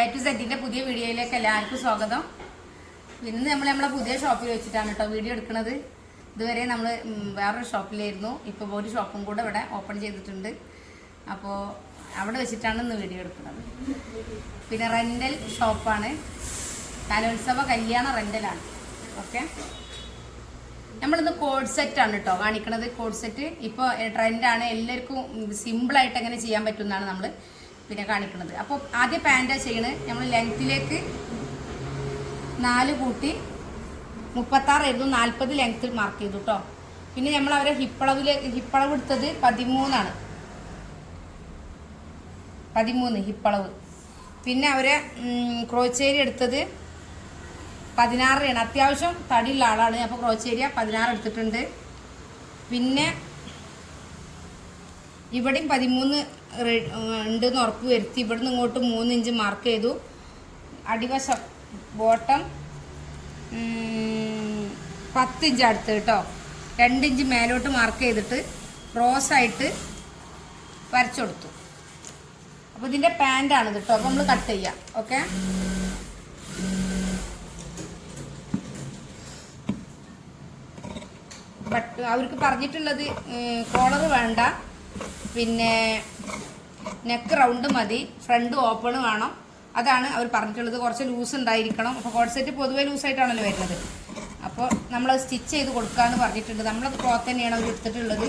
A to സെറ്റിന്റെ പുതിയ വീഡിയോയിലേക്ക് എല്ലാവർക്കും സ്വാഗതം. ഇന്ന് നമ്മളെ പുതിയ ഷോപ്പിൽ വെച്ചിട്ടാണ് കേട്ടോ വീഡിയോ എടുക്കുന്നത്. ഇതുവരെ നമ്മൾ വേറൊരു ഷോപ്പിലായിരുന്നു. ഇപ്പോൾ ഒരു ഷോപ്പും കൂടെ ഇവിടെ ഓപ്പൺ ചെയ്തിട്ടുണ്ട്. അപ്പോൾ അവിടെ വെച്ചിട്ടാണ് ഇന്ന് വീഡിയോ എടുക്കുന്നത്. പിന്നെ റെൻ്റൽ ഷോപ്പാണ്, കലോത്സവ കല്യാണ റെൻ്റലാണ്. ഓക്കെ, നമ്മളിന്ന് കോഡ് സെറ്റാണ് കേട്ടോ കാണിക്കണത്. കോഡ് സെറ്റ് ഇപ്പോൾ ട്രെൻഡാണ്, എല്ലാവർക്കും സിമ്പിളായിട്ട് എങ്ങനെ ചെയ്യാൻ പറ്റുമെന്നാണ് നമ്മൾ പിന്നെ കാണിക്കുന്നത്. അപ്പോൾ ആദ്യം പാൻറ്റാണ് ചെയ്യണത്. നമ്മൾ ലെങ്ത്തിലേക്ക് 4 കൂട്ടി 36 40 ലെങ്ത്തിൽ മാർക്ക് ചെയ്തു കേട്ടോ. പിന്നെ നമ്മൾ അവരെ ഹിപ്പളവ് എടുത്തത് 13 ഹിപ്പളവ്. പിന്നെ അവരെ ക്രോച്ചേരി എടുത്തത് 16 അത്യാവശ്യം തടിയുള്ള ആളാണ്, അപ്പോൾ ക്രോച്ചേരിയ 16 എടുത്തിട്ടുണ്ട്. പിന്നെ ഇവിടെയും 13 ഉണ്ടെന്ന് ഉറപ്പ് വരുത്തി. ഇവിടുന്ന് ഇങ്ങോട്ട് 3 ഇഞ്ച് മാർക്ക് ചെയ്തു. അടിവശം ബോട്ടം 10 ഇഞ്ച് അടുത്ത് കേട്ടോ. 2 ഇഞ്ച് മേലോട്ട് മാർക്ക് ചെയ്തിട്ട് ക്രോസായിട്ട് വരച്ചു കൊടുത്തു. അപ്പോൾ ഇതിൻ്റെ പാൻറ്റാണിത് കേട്ടോ. അപ്പോൾ നമ്മൾ കട്ട് ചെയ്യാം. ഓക്കെ, ബട്ട് അവർക്ക് പറഞ്ഞിട്ടുള്ളത് കോളർ വേണ്ട, പിന്നെ നെക്ക് റൗണ്ട് മതി, ഫ്രണ്ട് ഓപ്പൺ വേണം. അതാണ് അവർ പറഞ്ഞിട്ടുള്ളത്. കുറച്ച് ലൂസ് ഉണ്ടായിരിക്കണം. അപ്പോൾ കോഡ് സെറ്റ് പൊതുവേ ലൂസായിട്ടാണല്ലോ വരുന്നത്. അപ്പോൾ നമ്മളത് സ്റ്റിച്ച് ചെയ്ത് കൊടുക്കാമെന്ന് പറഞ്ഞിട്ടുണ്ട്. നമ്മളത് ക്ലോത്ത് തന്നെയാണ് അവർ എടുത്തിട്ടുള്ളത്.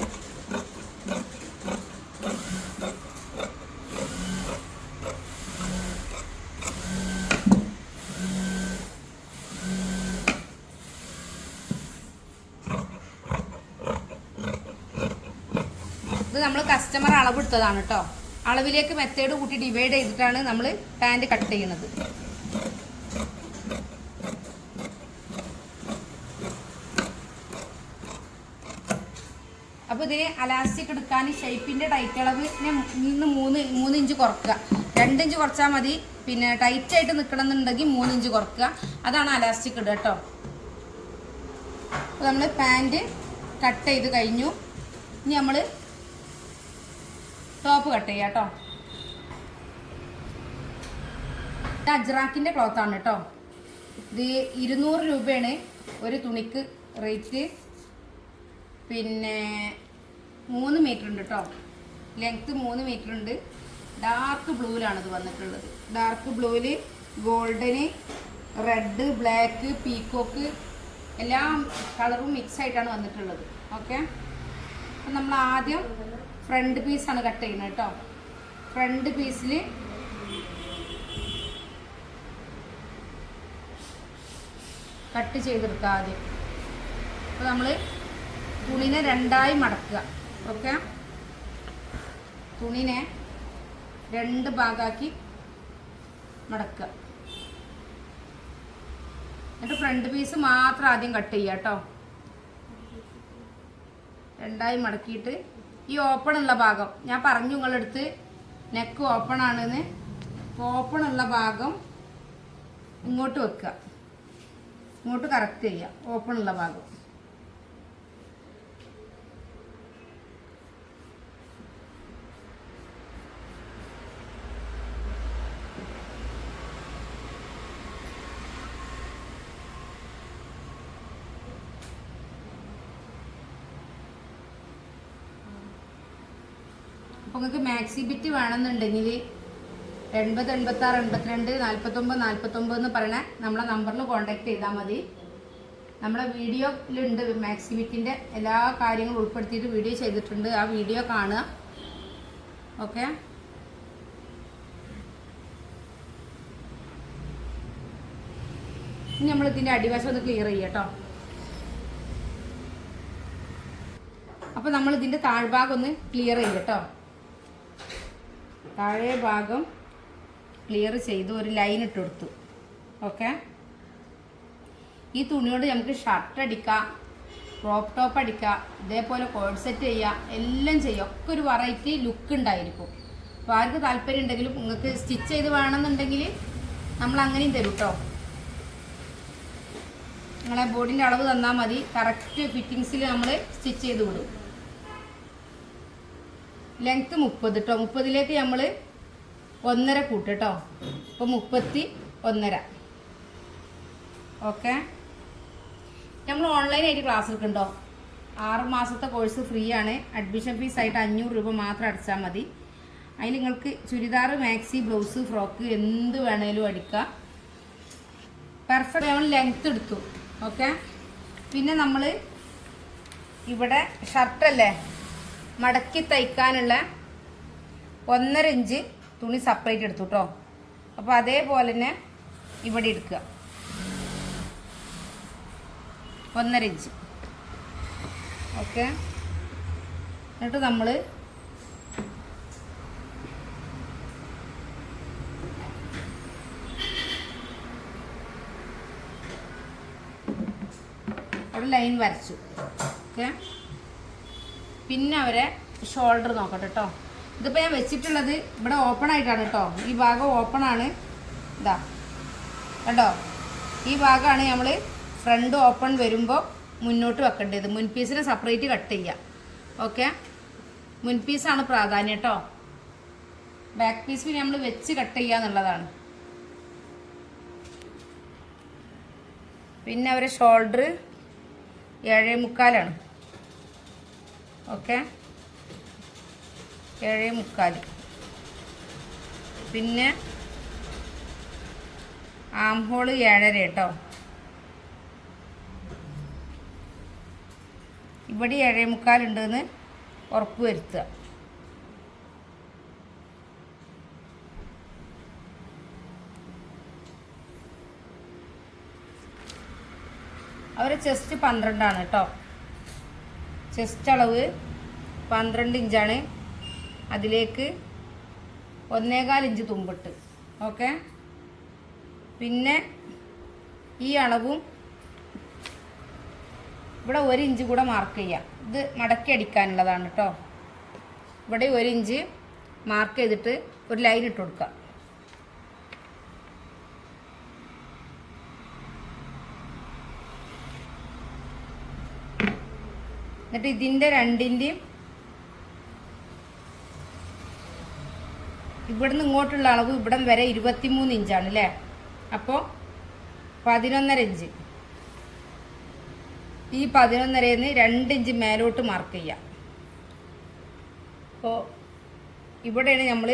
ഇത് നമ്മൾ കസ്റ്റമർ അളവ് എടുത്തതാണ് കേട്ടോ. അളവിലേക്ക് മെത്തേഡ് കൂട്ടി ഡിവൈഡ് ചെയ്തിട്ടാണ് നമ്മൾ പാൻറ് കട്ട് ചെയ്യുന്നത്. അപ്പോൾ ഇതിന് അലാസ്റ്റിക് എടുക്കാൻ ഷേപ്പിൻ്റെ ടൈറ്റ് അളവിനെ നിന്ന് 3 ഇഞ്ച് കുറക്കുക. 2 ഇഞ്ച് കുറച്ചാൽ മതി. പിന്നെ ടൈറ്റായിട്ട് നിൽക്കണമെന്നുണ്ടെങ്കിൽ 3 ഇഞ്ച് കുറക്കുക. അതാണ് അലാസ്റ്റിക് ഇടുക കേട്ടോ. അപ്പോൾ നമ്മൾ പാൻറ് കട്ട് ചെയ്ത് കഴിഞ്ഞു. ഇനി നമ്മൾ ടോപ്പ് കട്ട് ചെയ്യാം കേട്ടോ. ഇത് അജ്രാക്കിൻ്റെ ക്ലോത്താണ് കേട്ടോ. ഇത് 200 രൂപയാണ് ഒരു തുണിക്ക് റേറ്റ്. പിന്നെ 3 മീറ്റർ ഉണ്ട് കേട്ടോ. ലെങ്ത്ത് 3 മീറ്റർ ഉണ്ട്. ഡാർക്ക് ബ്ലൂവിലാണ് ഇത് വന്നിട്ടുള്ളത്. Dark ബ്ലൂവിൽ golden, red, black, peacock എല്ലാ കളറും മിക്സ് ആയിട്ടാണ് വന്നിട്ടുള്ളത്. ഓക്കെ, അപ്പം നമ്മൾ ആദ്യം ഫ്രണ്ട് പീസാണ് കട്ട് ചെയ്യുന്നത് കേട്ടോ. ഫ്രണ്ട് പീസിൽ കട്ട് ചെയ്തെടുക്കുക ആദ്യം. അപ്പോൾ നമ്മൾ തുണിനെ 2ആയി മടക്കുക. ഓക്കെ, തുണിനെ 2 ഭാഗമാക്കി മടക്കുക. എന്നിട്ട് ഫ്രണ്ട് പീസ് മാത്രം ആദ്യം കട്ട് ചെയ്യുക കേട്ടോ. 2ആയി മടക്കിയിട്ട് ഈ ഓപ്പൺ ഉള്ള ഭാഗം ഞാൻ പറഞ്ഞു നിങ്ങളടുത്ത് നെക്ക് ഓപ്പൺ ആണെന്ന്. ഓപ്പൺ ഉള്ള ഭാഗം ഇങ്ങോട്ട് വെക്കുക, ഇങ്ങോട്ട് കറക്റ്റ് ചെയ്യുക. ഓപ്പൺ ഉള്ള ഭാഗം അപ്പോൾ നിങ്ങൾക്ക് മാക്സി ബിറ്റ് വേണമെന്നുണ്ടെങ്കിൽ 80 86 82 49 49 എന്ന് പറയണ നമ്മളെ നമ്പറിൽ കോൺടാക്ട് ചെയ്താൽ മതി. നമ്മളെ വീഡിയോയിലുണ്ട് മാക്സി ബിറ്റിൻ്റെ എല്ലാ കാര്യങ്ങളും ഉൾപ്പെടുത്തിയിട്ട് വീഡിയോ ചെയ്തിട്ടുണ്ട്. ആ വീഡിയോ കാണുക. ഓക്കെ, ഇനി നമ്മളിതിൻ്റെ അടിവശം ഒന്ന് ക്ലിയർ ചെയ്യാം കേട്ടോ. അപ്പോൾ നമ്മളിതിൻ്റെ താഴ്ഭാഗം ഒന്ന് ക്ലിയർ ചെയ്യും കേട്ടോ. താഴെ ഭാഗം ക്ലിയർ ചെയ്ത് ഒരു ലൈൻ ഇട്ട് കൊടുത്തു. ഓക്കെ, ഈ തുണിയോട് നമുക്ക് ഷർട്ട് അടിക്കാം, ക്രോപ്പ് ടോപ്പ് അടിക്കാം, ഇതേപോലെ കോഡ് സെറ്റ് ചെയ്യാം, എല്ലാം ചെയ്യാം. ഒക്കെ ഒരു വെറൈറ്റി ലുക്ക് ഉണ്ടായിരിക്കും. അപ്പോൾ ആർക്ക് താല്പര്യം ഉണ്ടെങ്കിലും നിങ്ങൾക്ക് സ്റ്റിച്ച് ചെയ്ത് വേണമെന്നുണ്ടെങ്കിൽ നമ്മൾ അങ്ങനെയും തരും കേട്ടോ. നിങ്ങളെ ബോഡിൻ്റെ അളവ് തന്നാൽ മതി. കറക്റ്റ് ഫിറ്റിങ്സിൽ നമ്മൾ സ്റ്റിച്ച് ചെയ്ത് വിടും. ലെങ്ത്ത് 30 കേട്ടോ. 30ലേക്ക് നമ്മൾ 1.5 കൂട്ടും കേട്ടോ. ഇപ്പോൾ 31.5. ഓക്കെ. നമ്മൾ ഓൺലൈനായിട്ട് ക്ലാസ് എടുക്കുന്നുണ്ടോ? 6 മാസത്തെ കോഴ്സ് ഫ്രീ ആണ്. അഡ്മിഷൻ ഫീസ് ആയിട്ട് 500 രൂപ മാത്രം അടച്ചാൽ മതി. അതിൽ നിങ്ങൾക്ക് ചുരിദാർ, മാക്സി, ബ്ലൗസ്, ഫ്രോക്ക് എന്ത് വേണേലും അടിക്കാം. പെർഫെക്റ്റ്. നമ്മൾ ലെങ്ത്ത് എടുത്തു. ഓക്കെ. പിന്നെ നമ്മൾ ഇവിടെ ഷർട്ടല്ലേ മടക്കി തയ്ക്കാനുള്ള 1.5 ഇഞ്ച് തുണി സെപ്പറേറ്റ് എടുത്തു കേട്ടോ. അപ്പോൾ അതേപോലെ തന്നെ ഇവിടെ എടുക്കുക 1.5 ഇഞ്ച്. ഓക്കെ. എന്നിട്ട് നമ്മൾ അവിടെ ലൈൻ വരച്ചു. ഓക്കെ. പിന്നെ അവരെ ഷോൾഡർ നോക്കട്ടെ കേട്ടോ. ഇതിപ്പോൾ ഞാൻ വെച്ചിട്ടുള്ളത് ഇവിടെ ഓപ്പൺ ആയിട്ടാണ് കേട്ടോ. ഈ ഭാഗം ഓപ്പൺ ആണ്. ഇതാ കേട്ടോ, ഈ ഭാഗമാണ് നമ്മൾ ഫ്രണ്ട് ഓപ്പൺ വരുമ്പോൾ മുന്നോട്ട് വെക്കേണ്ടത്. മുൻപീസിനെ സെപ്പറേറ്റ് കട്ട് ചെയ്യുക. ഓക്കെ. മുൻപീസാണ് പ്രാധാന്യം കേട്ടോ. ബാക്ക് പീസ് പിന്നെ നമ്മൾ വെച്ച് കട്ട് ചെയ്യുക എന്നുള്ളതാണ്. പിന്നെ അവരെ ഷോൾഡർ 7.75 ആണ്. ഓക്കെ. 7.75. പിന്നെ ആം ഹോൾ 7.5 കേട്ടോ. ഇവിടെ 7.75 ഉണ്ടെന്ന് ഉറപ്പ് വരുത്തുക. അവരെ ചെസ്റ്റ് 12 ആണ് കേട്ടോ. ചെസ്റ്റ് അളവ് 12 ഇഞ്ചാണ്. അതിലേക്ക് 1.25 ഇഞ്ച് തുമ്പിട്ട്. ഓക്കെ. പിന്നെ ഈ അളവും ഇവിടെ 1 ഇഞ്ച് കൂടെ മാർക്ക് ചെയ്യാം. ഇത് മടക്കി അടിക്കാനുള്ളതാണ് കേട്ടോ. ഇവിടെ 1 ഇഞ്ച് മാർക്ക് ചെയ്തിട്ട് ഒരു ലൈൻ ഇട്ട് കൊടുക്കുക. എന്നിട്ട് ഇതിൻ്റെ രണ്ടിൻ്റെയും ഇവിടുന്ന് ഇങ്ങോട്ടുള്ള അളവ് ഇവിടം വരെ 23 ഇഞ്ചാണ് അല്ലേ. അപ്പോൾ 11.5 ഇഞ്ച്. ഈ 11.5-ന്ന് 2 ഇഞ്ച് മേലോട്ട് മാർക്ക് ചെയ്യാം. അപ്പോൾ ഇവിടെയാണ് നമ്മൾ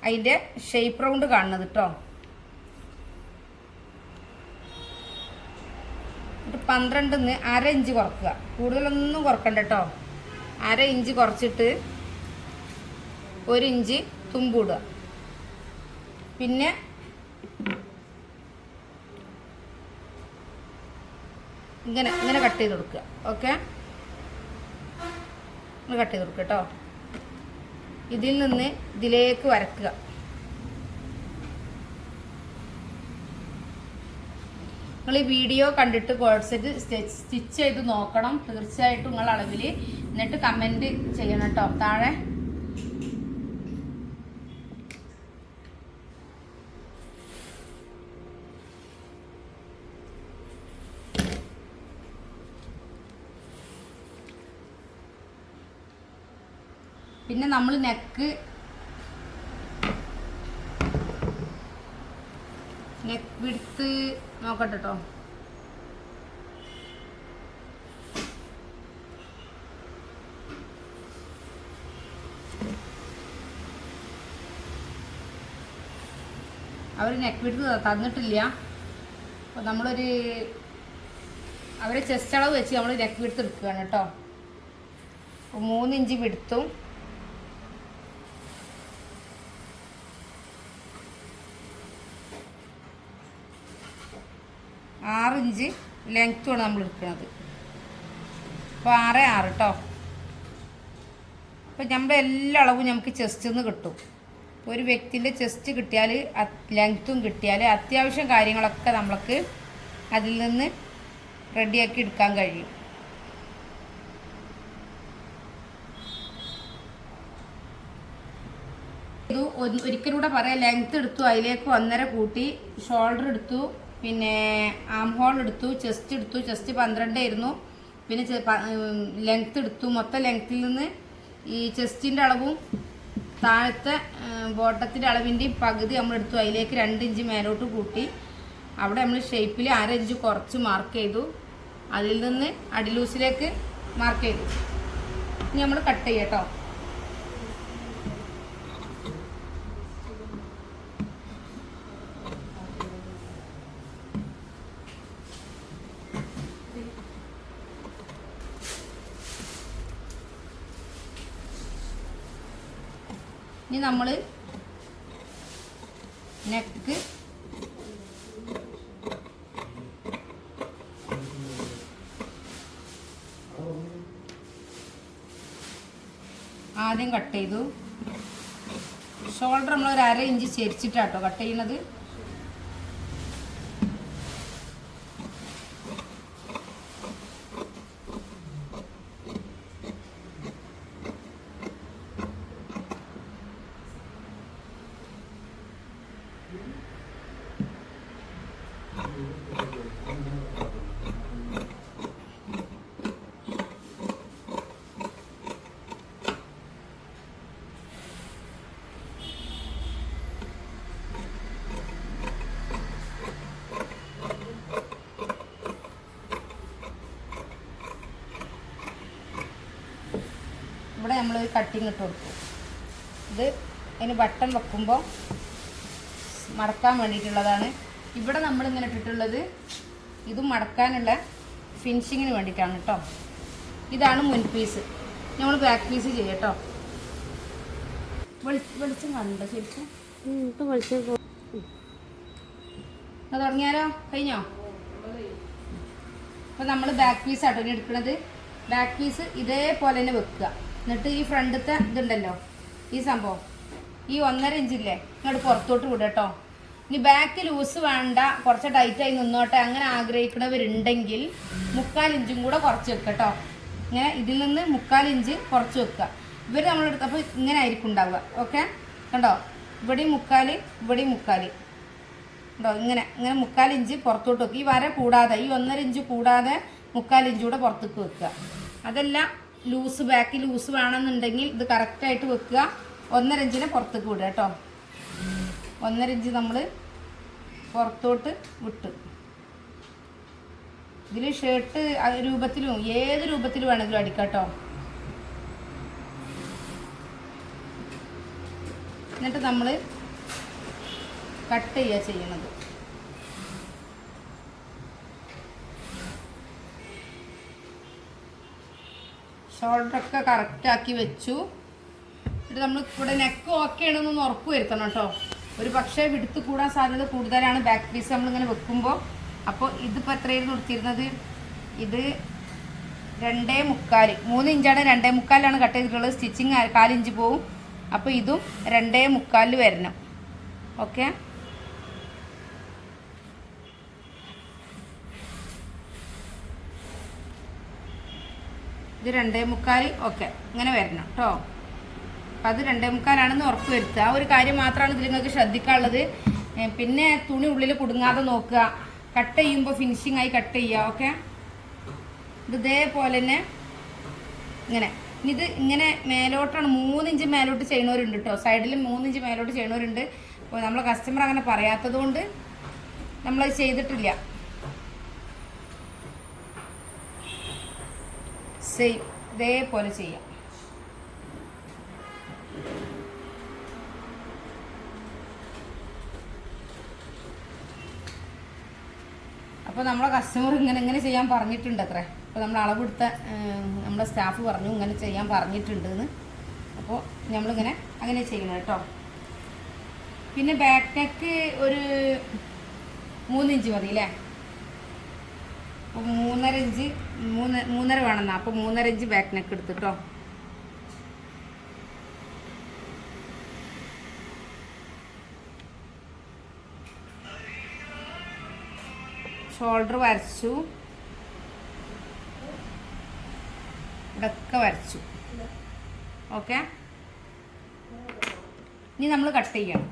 അതിൻ്റെ ഷേപ്പ് റൗണ്ട് കാണുന്നത് കേട്ടോ. 12-ന്ന് 1/2 ഇഞ്ച് കുറക്കുക. കൂടുതലൊന്നും കുറക്കണ്ട കേട്ടോ. 1/2 ഇഞ്ച് കുറച്ചിട്ട് 1 ഇഞ്ച് തുമ്പിടുക. പിന്നെ ഇങ്ങനെ ഇങ്ങനെ കട്ട് ചെയ്ത് കൊടുക്കുക. ഓക്കെ. ഇങ്ങനെ കട്ട് ചെയ്ത് കൊടുക്കുക കേട്ടോ. ഇതിൽ നിന്ന് ഇതിലേക്ക് വരക്കുക. നിങ്ങൾ ഈ വീഡിയോ കണ്ടിട്ട് കോഴ്സെറ്റ് സ്റ്റിച്ച് ചെയ്ത് നോക്കണം തീർച്ചയായിട്ടും നിങ്ങൾ അളവിൽ. എന്നിട്ട് കമൻറ്റ് ചെയ്യണം കേട്ടോ താഴെ. പിന്നെ നമ്മൾ നെക്ക് വിഡ്ത്ത് നോക്കട്ടെ കേട്ടോ. അവർ നെക്ക് വിഡ്ത്ത് തന്നിട്ടില്ല. അപ്പോൾ നമ്മളൊരു അവരെ ചെസ്റ്റ് അളവ് വെച്ച് നമ്മൾ നെക്ക് വിഡ്ത്ത് എടുക്കുകയാണ് കേട്ടോ. 3 ഇഞ്ച് വിഡ്ത്തും 6 ഇഞ്ച് ലെങ്ത്തുമാണ് നമ്മൾ എടുക്കുന്നത്. അപ്പോൾ 6.6 കേട്ടോ. അപ്പോൾ നമ്മുടെ എല്ലാ അളവും നമുക്ക് ചെസ്റ്റിൽ നിന്ന് കിട്ടും. ഒരു വ്യക്തിൻ്റെ ചെസ്റ്റ് കിട്ടിയാൽ ലെങ്ത്തും കിട്ടിയാൽ അത്യാവശ്യം കാര്യങ്ങളൊക്കെ നമ്മൾക്ക് അതിൽ നിന്ന് റെഡിയാക്കി എടുക്കാൻ കഴിയും. ഇത് ഒരിക്കലൂടെ പറയാം. ലെങ്ത്ത് എടുത്തു, അതിലേക്ക് 1.5 കൂട്ടി, ഷോൾഡർ എടുത്തു, പിന്നെ ആം ഹോൾ എടുത്തു, ചെസ്റ്റ് എടുത്തു. ചെസ്റ്റ് 12 ആയിരുന്നു. പിന്നെ ലെങ്ത്ത് എടുത്തു. മൊത്തം ലെങ്ത്തിൽ നിന്ന് ഈ ചെസ്റ്റിൻ്റെ അളവും താഴത്തെ ബോട്ടത്തിൻ്റെ അളവിൻ്റെയും പകുതി നമ്മളെടുത്തു. അതിലേക്ക് 2 ഇഞ്ച് മേലോട്ട് കൂട്ടി അവിടെ നമ്മൾ ഷേപ്പിൽ 1/2 ഇഞ്ച് കുറച്ച് മാർക്ക് ചെയ്തു. അതിൽ നിന്ന് അടിലൂസിലേക്ക് മാർക്ക് ചെയ്തു. ഇനി നമ്മൾ കട്ട് ചെയ്യാം കേട്ടോ. ഇനി നമ്മൾ നെക്ക് ആദ്യം കട്ട് ചെയ്തു. ഷോൾഡർ നമ്മൾ 1/2 ഇഞ്ച് ചെരിച്ചിട്ടാട്ടോ കട്ട് ചെയ്യുന്നത്. ഇവിടെ നമ്മളൊരു കട്ടിങ് ഇട്ട് കൊടുക്കും. ഇത് അതിന് ബട്ടൺ വെക്കുമ്പോൾ മടക്കാൻ വേണ്ടിയിട്ടുള്ളതാണ്. ഇവിടെ നമ്മളിങ്ങനെ ഇട്ടിട്ടുള്ളത് ഇതും മടക്കാനുള്ള ഫിനിഷിങ്ങിന് വേണ്ടിയിട്ടാണ് കേട്ടോ. ഇതാണ് മുൻ പീസ്. നമ്മൾ ബാക്ക് പീസ് ചെയ്യാം കേട്ടോ. വെളിച്ചം കണ്ടോ ശരിക്കും? അത് തുടങ്ങിയാലോ? കഴിഞ്ഞോ? അപ്പോൾ നമ്മൾ ബാക്ക് പീസ് ആട്ടോ ഇനി എടുക്കുന്നത്. ബാക്ക് പീസ് ഇതേപോലെ തന്നെ വെക്കുക. എന്നിട്ട് ഈ ഫ്രണ്ടത്തെ ഇതുണ്ടല്ലോ, ഈ സംഭവം ഈ 1.5 ഇഞ്ചില്ലേ ഇങ്ങോട്ട് പുറത്തോട്ട് വിടുക കേട്ടോ. ഇനി ബാക്ക് ലൂസ് വേണ്ട, കുറച്ച് ടൈറ്റായി നിന്നോട്ടെ അങ്ങനെ ആഗ്രഹിക്കുന്നവരുണ്ടെങ്കിൽ 3/4 ഇഞ്ചും കൂടെ കുറച്ച് വെക്കുക കേട്ടോ. ഇങ്ങനെ ഇതിൽ നിന്ന് 3/4 ഇഞ്ച് കുറച്ച് വെക്കുക. ഇവർ നമ്മളെടുത്തപ്പോൾ ഇങ്ങനെ ആയിരിക്കും ഉണ്ടാവുക. ഓക്കെ, കണ്ടോ? ഇവിടെയും 3/4, ഇവിടെയും 3/4 ഉണ്ടോ? ഇങ്ങനെ 3/4 ഇഞ്ച് പുറത്തോട്ട് വെക്കുക. ഈ വര കൂടാതെ, ഈ 1.5 ഇഞ്ച് കൂടാതെ 3/4 ഇഞ്ച് കൂടെ പുറത്തേക്ക് വെക്കുക. അതല്ല ലൂസ്, ബാക്ക് ലൂസ് വേണമെന്നുണ്ടെങ്കിൽ ഇത് കറക്റ്റായിട്ട് വെക്കുക. 1.5 ഇഞ്ചിനെ പുറത്തേക്ക് വിടുക കേട്ടോ. 1.5 ഇഞ്ച് നമ്മൾ പുറത്തോട്ട് വിട്ട്. ഇതിൽ ഷർട്ട് രൂപത്തിലും ഏത് രൂപത്തിലും വേണമെങ്കിലും അടിക്കാം കേട്ടോ. എന്നിട്ട് നമ്മൾ കട്ട് ചെയ്യുക ചെയ്യണത്. ഷോൾഡറൊക്കെ കറക്റ്റാക്കി വെച്ചു. എന്നിട്ട് നമ്മൾ ഇവിടെ നെക്ക് ഓക്കെ ആണെന്നൊന്ന് ഉറപ്പ് വരുത്തണം കേട്ടോ. ഒരു പക്ഷേ വിടുത്ത് കൂടാൻ സാധ്യത കൂടുതലാണ് ബാക്ക് പീസ് നമ്മളിങ്ങനെ വെക്കുമ്പോൾ. അപ്പോൾ ഇതിപ്പോൾ എത്രയായിരുന്നു കൊടുത്തിരുന്നത്? ഇത് 2.75, 3 ഇഞ്ചാണ് 2.75 കട്ട് ചെയ്തിട്ടുള്ളത്. സ്റ്റിച്ചിങ് 1/4 ഇഞ്ച് പോവും. അപ്പോൾ ഇതും 2.75 വരണം. ഓക്കെ, ഇത് 2.75. ഓക്കെ, ഇങ്ങനെ വരണം കേട്ടോ. അപ്പം അത് 2.75 ഉറപ്പ് വരുത്തുക. ആ ഒരു കാര്യം മാത്രമാണ് ഇതിൽ നിങ്ങൾക്ക് ശ്രദ്ധിക്കാനുള്ളത്. പിന്നെ തുണി ഉള്ളിൽ കുടുങ്ങാതെ നോക്കുക. കട്ട് ചെയ്യുമ്പോൾ ഫിനിഷിംഗ് ആയി കട്ട് ചെയ്യുക. ഓക്കെ, ഇത് ഇതേപോലെ തന്നെ ഇങ്ങനെ. ഇത് ഇങ്ങനെ മേലോട്ടാണ് 3 ഇഞ്ച് മേലോട്ട് ചെയ്യണവരുണ്ട് കേട്ടോ. സൈഡിൽ 3 ഇഞ്ച് മേലോട്ട് ചെയ്യണവരുണ്ട്. അപ്പോൾ നമ്മളെ കസ്റ്റമർ അങ്ങനെ പറയാത്തത് കൊണ്ട് നമ്മളത് ചെയ്തിട്ടില്ല. സെയിം ഇതേപോലെ ചെയ്യാം. അപ്പോൾ നമ്മളെ കസ്റ്റമർ ഇങ്ങനെ ചെയ്യാൻ പറഞ്ഞിട്ടുണ്ട് അത്രേ. അപ്പോൾ നമ്മൾ അളവെടുത്ത നമ്മുടെ സ്റ്റാഫ് പറഞ്ഞു ഇങ്ങനെ ചെയ്യാൻ പറഞ്ഞിട്ടുണ്ടെന്ന്. അപ്പോൾ നമ്മളിങ്ങനെ അങ്ങനെ ചെയ്യണം കേട്ടോ. പിന്നെ ബാക്ക് നെക്ക് ഒരു 3 ഇഞ്ച് മതി അല്ലേ? അപ്പോൾ 3.5 ഇഞ്ച് 3.5 വേണമെന്നാ. അപ്പോൾ 3.5 ഇഞ്ച് ബാക്ക് നെക്ക് എടുത്തിട്ടോ. ഷോൾഡർ വരച്ചു, ഇവിടെയൊക്കെ വരച്ചു. ഓക്കെ, ഇനി നമ്മൾ കട്ട് ചെയ്യണം.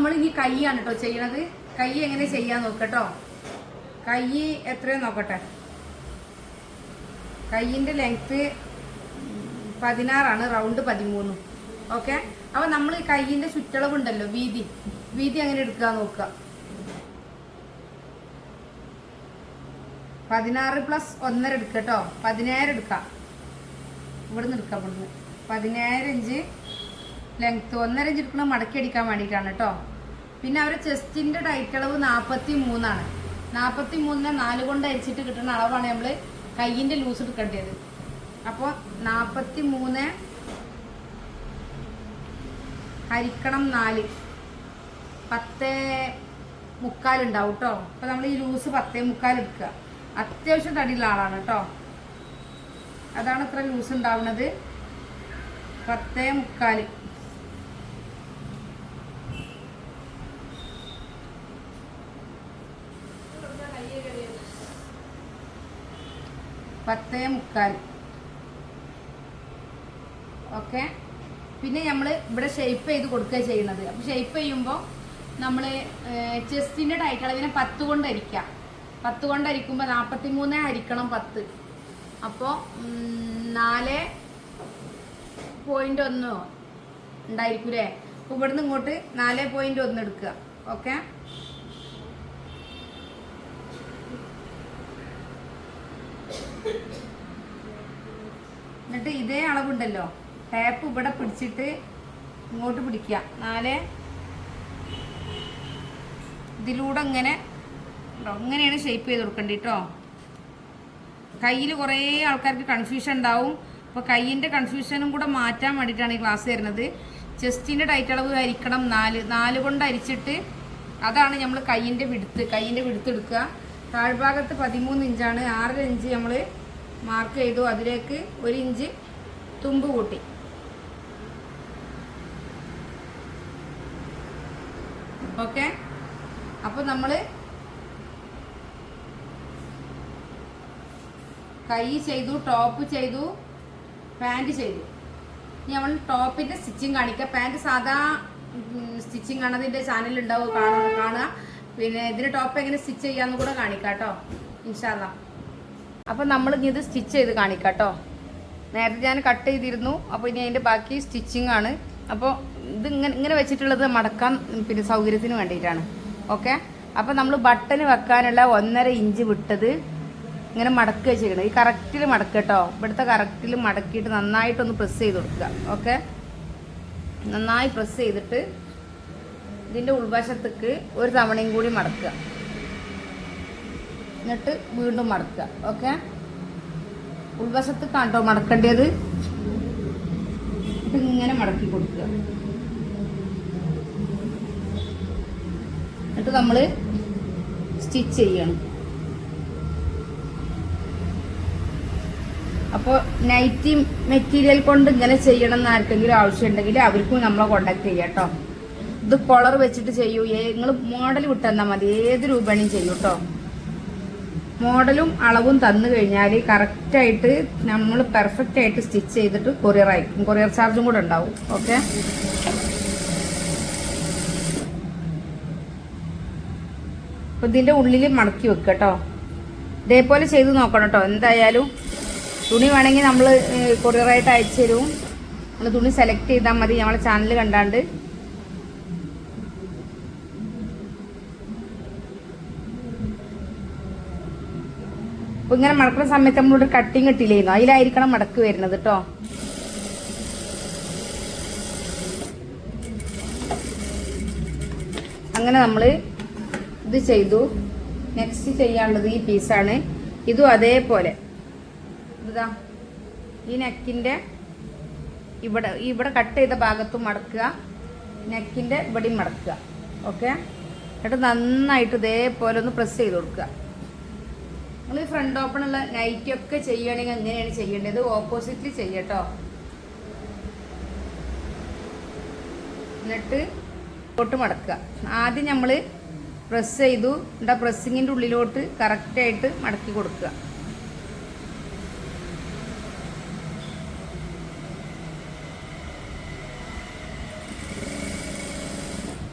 നമ്മൾ ഇനി കൈയാണ് കേട്ടോ ചെയ്യണത്. കൈ എങ്ങനെ ചെയ്യാൻ നോക്കട്ടോ. കൈ എത്രയോ നോക്കട്ടെ. കൈയിൻ്റെ ലെങ്ത്ത് 16 റൗണ്ട് 13. ഓക്കെ. അപ്പോൾ നമ്മൾ കൈയിൻ്റെ ചുറ്റളവുണ്ടല്ലോ, വീതി അങ്ങനെ എടുക്കാൻ നോക്കുക. 16 + 1.5 എടുക്കുക കേട്ടോ. 17 എടുക്കാം. ഇവിടുന്ന് എടുക്കാം. ഇവിടുന്ന് 17 ഇഞ്ച് ലെങ്ത്ത്. 1.5 ഇഞ്ച് എടുക്കണം മടക്കി അടിക്കാൻ വേണ്ടിയിട്ടാണ് കേട്ടോ. പിന്നെ അവരുടെ ചെസ്റ്റിൻ്റെ ടൈറ്റ് അളവ് 43. 43 4 കൊണ്ട് അരിച്ചിട്ട് കിട്ടുന്ന അളവാണ് നമ്മൾ കൈയിൻ്റെ ലൂസ് എടുക്കേണ്ടത്. അപ്പോൾ 43 ഹരിക്കണം 4 10.75 ഉണ്ടാവും കേട്ടോ. അപ്പോൾ നമ്മൾ ഈ ലൂസ് 10.75 എടുക്കുക. അത്യാവശ്യം തടിയുള്ള ആളാണ് കേട്ടോ. അതാണ് ഇത്ര ലൂസ് ഉണ്ടാവുന്നത്. 10.75. ഓക്കെ. പിന്നെ നമ്മൾ ഇവിടെ ഷേപ്പ് ചെയ്ത് കൊടുക്കുക ചെയ്യുന്നത്. അപ്പോൾ ഷേപ്പ് ചെയ്യുമ്പോൾ നമ്മൾ ചെസ്റ്റിൻ്റെ ടൈറ്റ് അളവിനെ 10 കൊണ്ട് അരിക്കുക. 10 കൊണ്ട് അരിക്കുമ്പോൾ 43 ഹരിക്കണം 10. അപ്പോൾ 4.1 ഉണ്ടായിരിക്കൂലേ. അപ്പോൾ ഇവിടുന്ന് ഇങ്ങോട്ട് 4.1 എടുക്കുക. ഓക്കെ. എന്നിട്ട് ഇതേ അളവുണ്ടല്ലോ, ടാപ്പ് ഇവിടെ പിടിച്ചിട്ട് ഇങ്ങോട്ട് പിടിക്കുക. 4 ഇതിലൂടെ ഇങ്ങനെയാണ് ഷേപ്പ് ചെയ്ത് കൊടുക്കേണ്ടി കേട്ടോ. കയ്യിൽ കുറേ ആൾക്കാർക്ക് കൺഫ്യൂഷൻ ഉണ്ടാവും. അപ്പോൾ കയ്യിൻ്റെ കൺഫ്യൂഷനും കൂടെ മാറ്റാൻ വേണ്ടിയിട്ടാണ് ഈ ക്ലാസ് തരുന്നത്. ചെസ്റ്റിൻ്റെ ടൈറ്റ് അളവ് ഹരിക്കണം 4 കൊണ്ട് അരിച്ചിട്ട് അതാണ് നമ്മൾ കയ്യിൻ്റെ വിടുത്ത് എടുക്കുക. താഴ്ഭാഗത്ത് 13 ഇഞ്ചാണ്. 6 ഇഞ്ച് നമ്മൾ മാർക്ക് ചെയ്തു. അതിലേക്ക് 1 ഇഞ്ച് തുമ്പ് കൂട്ടി. ഓക്കെ. അപ്പോൾ നമ്മൾ കൈ ചെയ്തു, ടോപ്പ് ചെയ്തു, പാൻറ് ചെയ്തു. ഇനി നമ്മൾ ടോപ്പിൻ്റെ സ്റ്റിച്ചിങ് കാണിക്കുക. പാൻറ് സാധാ സ്റ്റിച്ചിങ് ആണ്, അതിൻ്റെ ചാനലുണ്ടാവും, കാണുക. പിന്നെ ഇതിന് ടോപ്പ് എങ്ങനെ സ്റ്റിച്ച് ചെയ്യാമെന്ന് കൂടെ കാണിക്കാം കേട്ടോ, ഇൻഷാ അല്ലാ. അപ്പോൾ നമ്മൾ ഇനി ഇത് സ്റ്റിച്ച് ചെയ്ത് കാണിക്കാം കേട്ടോ. നേരത്തെ ഞാൻ കട്ട് ചെയ്തിരുന്നു. അപ്പോൾ ഇനി അതിൻ്റെ ബാക്കി സ്റ്റിച്ചിങ് ആണ്. അപ്പോൾ ഇത് ഇങ്ങനെ വെച്ചിട്ടുള്ളത് മടക്കാൻ പിന്നെ സൗകര്യത്തിന് വേണ്ടിയിട്ടാണ്. ഓക്കെ. അപ്പോൾ നമ്മൾ ബട്ടൺ വെക്കാനുള്ള 1.5 ഇഞ്ച് വിട്ടത് ഇങ്ങനെ മടക്കുക ചെയ്യണം. ഈ കറക്റ്റിൽ മടക്കുക കേട്ടോ. ഇവിടുത്തെ കറക്റ്റിൽ മടക്കിയിട്ട് നന്നായിട്ടൊന്ന് പ്രസ് ചെയ്ത് കൊടുക്കുക. ഓക്കെ. നന്നായി പ്രസ് ചെയ്തിട്ട് ഇതിൻ്റെ ഉൾവശത്തേക്ക് ഒരു തവണയും കൂടി മടക്കുക. എന്നിട്ട് വീണ്ടും മടക്കുക. ഓക്കെ. ഉൾവശത്ത് കണ്ടോ മടക്കേണ്ടത്. ഇങ്ങനെ മടക്കി കൊടുക്കുക. എന്നിട്ട് നമ്മൾ സ്റ്റിച്ച് ചെയ്യണം. അപ്പോൾ നൈറ്റി മെറ്റീരിയൽ കൊണ്ട് ഇങ്ങനെ ചെയ്യണം എന്ന് ആർക്കെങ്കിലും ആവശ്യമുണ്ടെങ്കിൽ അവർക്കും നമ്മളെ കോണ്ടാക്ട് ചെയ്യാം കേട്ടോ. ഇത് കൊളർ വെച്ചിട്ട് ചെയ്യൂ. നിങ്ങൾ മോഡൽ വിട്ടെന്നാൽ മതി, ഏത് രൂപയും ചെയ്യൂ കേട്ടോ. മോഡലും അളവും തന്നു കഴിഞ്ഞാൽ കറക്റ്റായിട്ട് നമ്മൾ പെർഫെക്റ്റ് ആയിട്ട് സ്റ്റിച്ച് ചെയ്തിട്ട് കൊറിയർ അയക്കും. കൊറിയർ ചാർജും കൂടെ ഉണ്ടാവും. ഓക്കെ. അപ്പോൾ ഇതിൻ്റെ ഉള്ളിൽ മടക്കി വെക്കുക കേട്ടോ. ഇതേപോലെ ചെയ്ത് നോക്കണം കേട്ടോ. എന്തായാലും തുണി വേണമെങ്കിൽ നമ്മൾ കൊറിയറായിട്ട് അയച്ചു തരും. നമ്മൾ തുണി സെലക്ട് ചെയ്താൽ മതി നമ്മളെ ചാനൽ കണ്ടാണ്ട്. അപ്പോൾ ഇങ്ങനെ മടക്കുന്ന സമയത്ത് നമ്മളോട് കട്ടിങ് ഇട്ടില്ലായിരുന്നു, അതിലായിരിക്കണം മടക്ക് വരുന്നത് കേട്ടോ. അങ്ങനെ നമ്മൾ ഇത് ചെയ്തു. നെക്സ്റ്റ് ചെയ്യാനുള്ളത് ഈ പീസാണ്. ഇതും അതേപോലെ ഇതാ ഈ നെക്കിൻ്റെ ഇവിടെ കട്ട് ചെയ്ത ഭാഗത്തും മടക്കുക, നെക്കിൻ്റെ ഇവിടെയും മടക്കുക. ഓക്കെ. എന്നിട്ട് നന്നായിട്ട് ഇതേപോലെ ഒന്ന് പ്രസ് ചെയ്ത് കൊടുക്കുക. നിങ്ങൾ ഫ്രണ്ട് ഓപ്പൺ ഉള്ള നൈറ്റൊക്കെ ചെയ്യുകയാണെങ്കിൽ എങ്ങനെയാണ് ചെയ്യേണ്ടത്? ഓപ്പോസിറ്റിൽ ചെയ്യട്ടോ. എന്നിട്ട് ഇങ്ങോട്ട് മടക്കുക. ആദ്യം നമ്മൾ പ്രസ് ചെയ്തു. എന്നിട്ട് പ്രസ്സിങ്ങിൻ്റെ ഉള്ളിലോട്ട് കറക്റ്റായിട്ട് മടക്കി കൊടുക്കുക.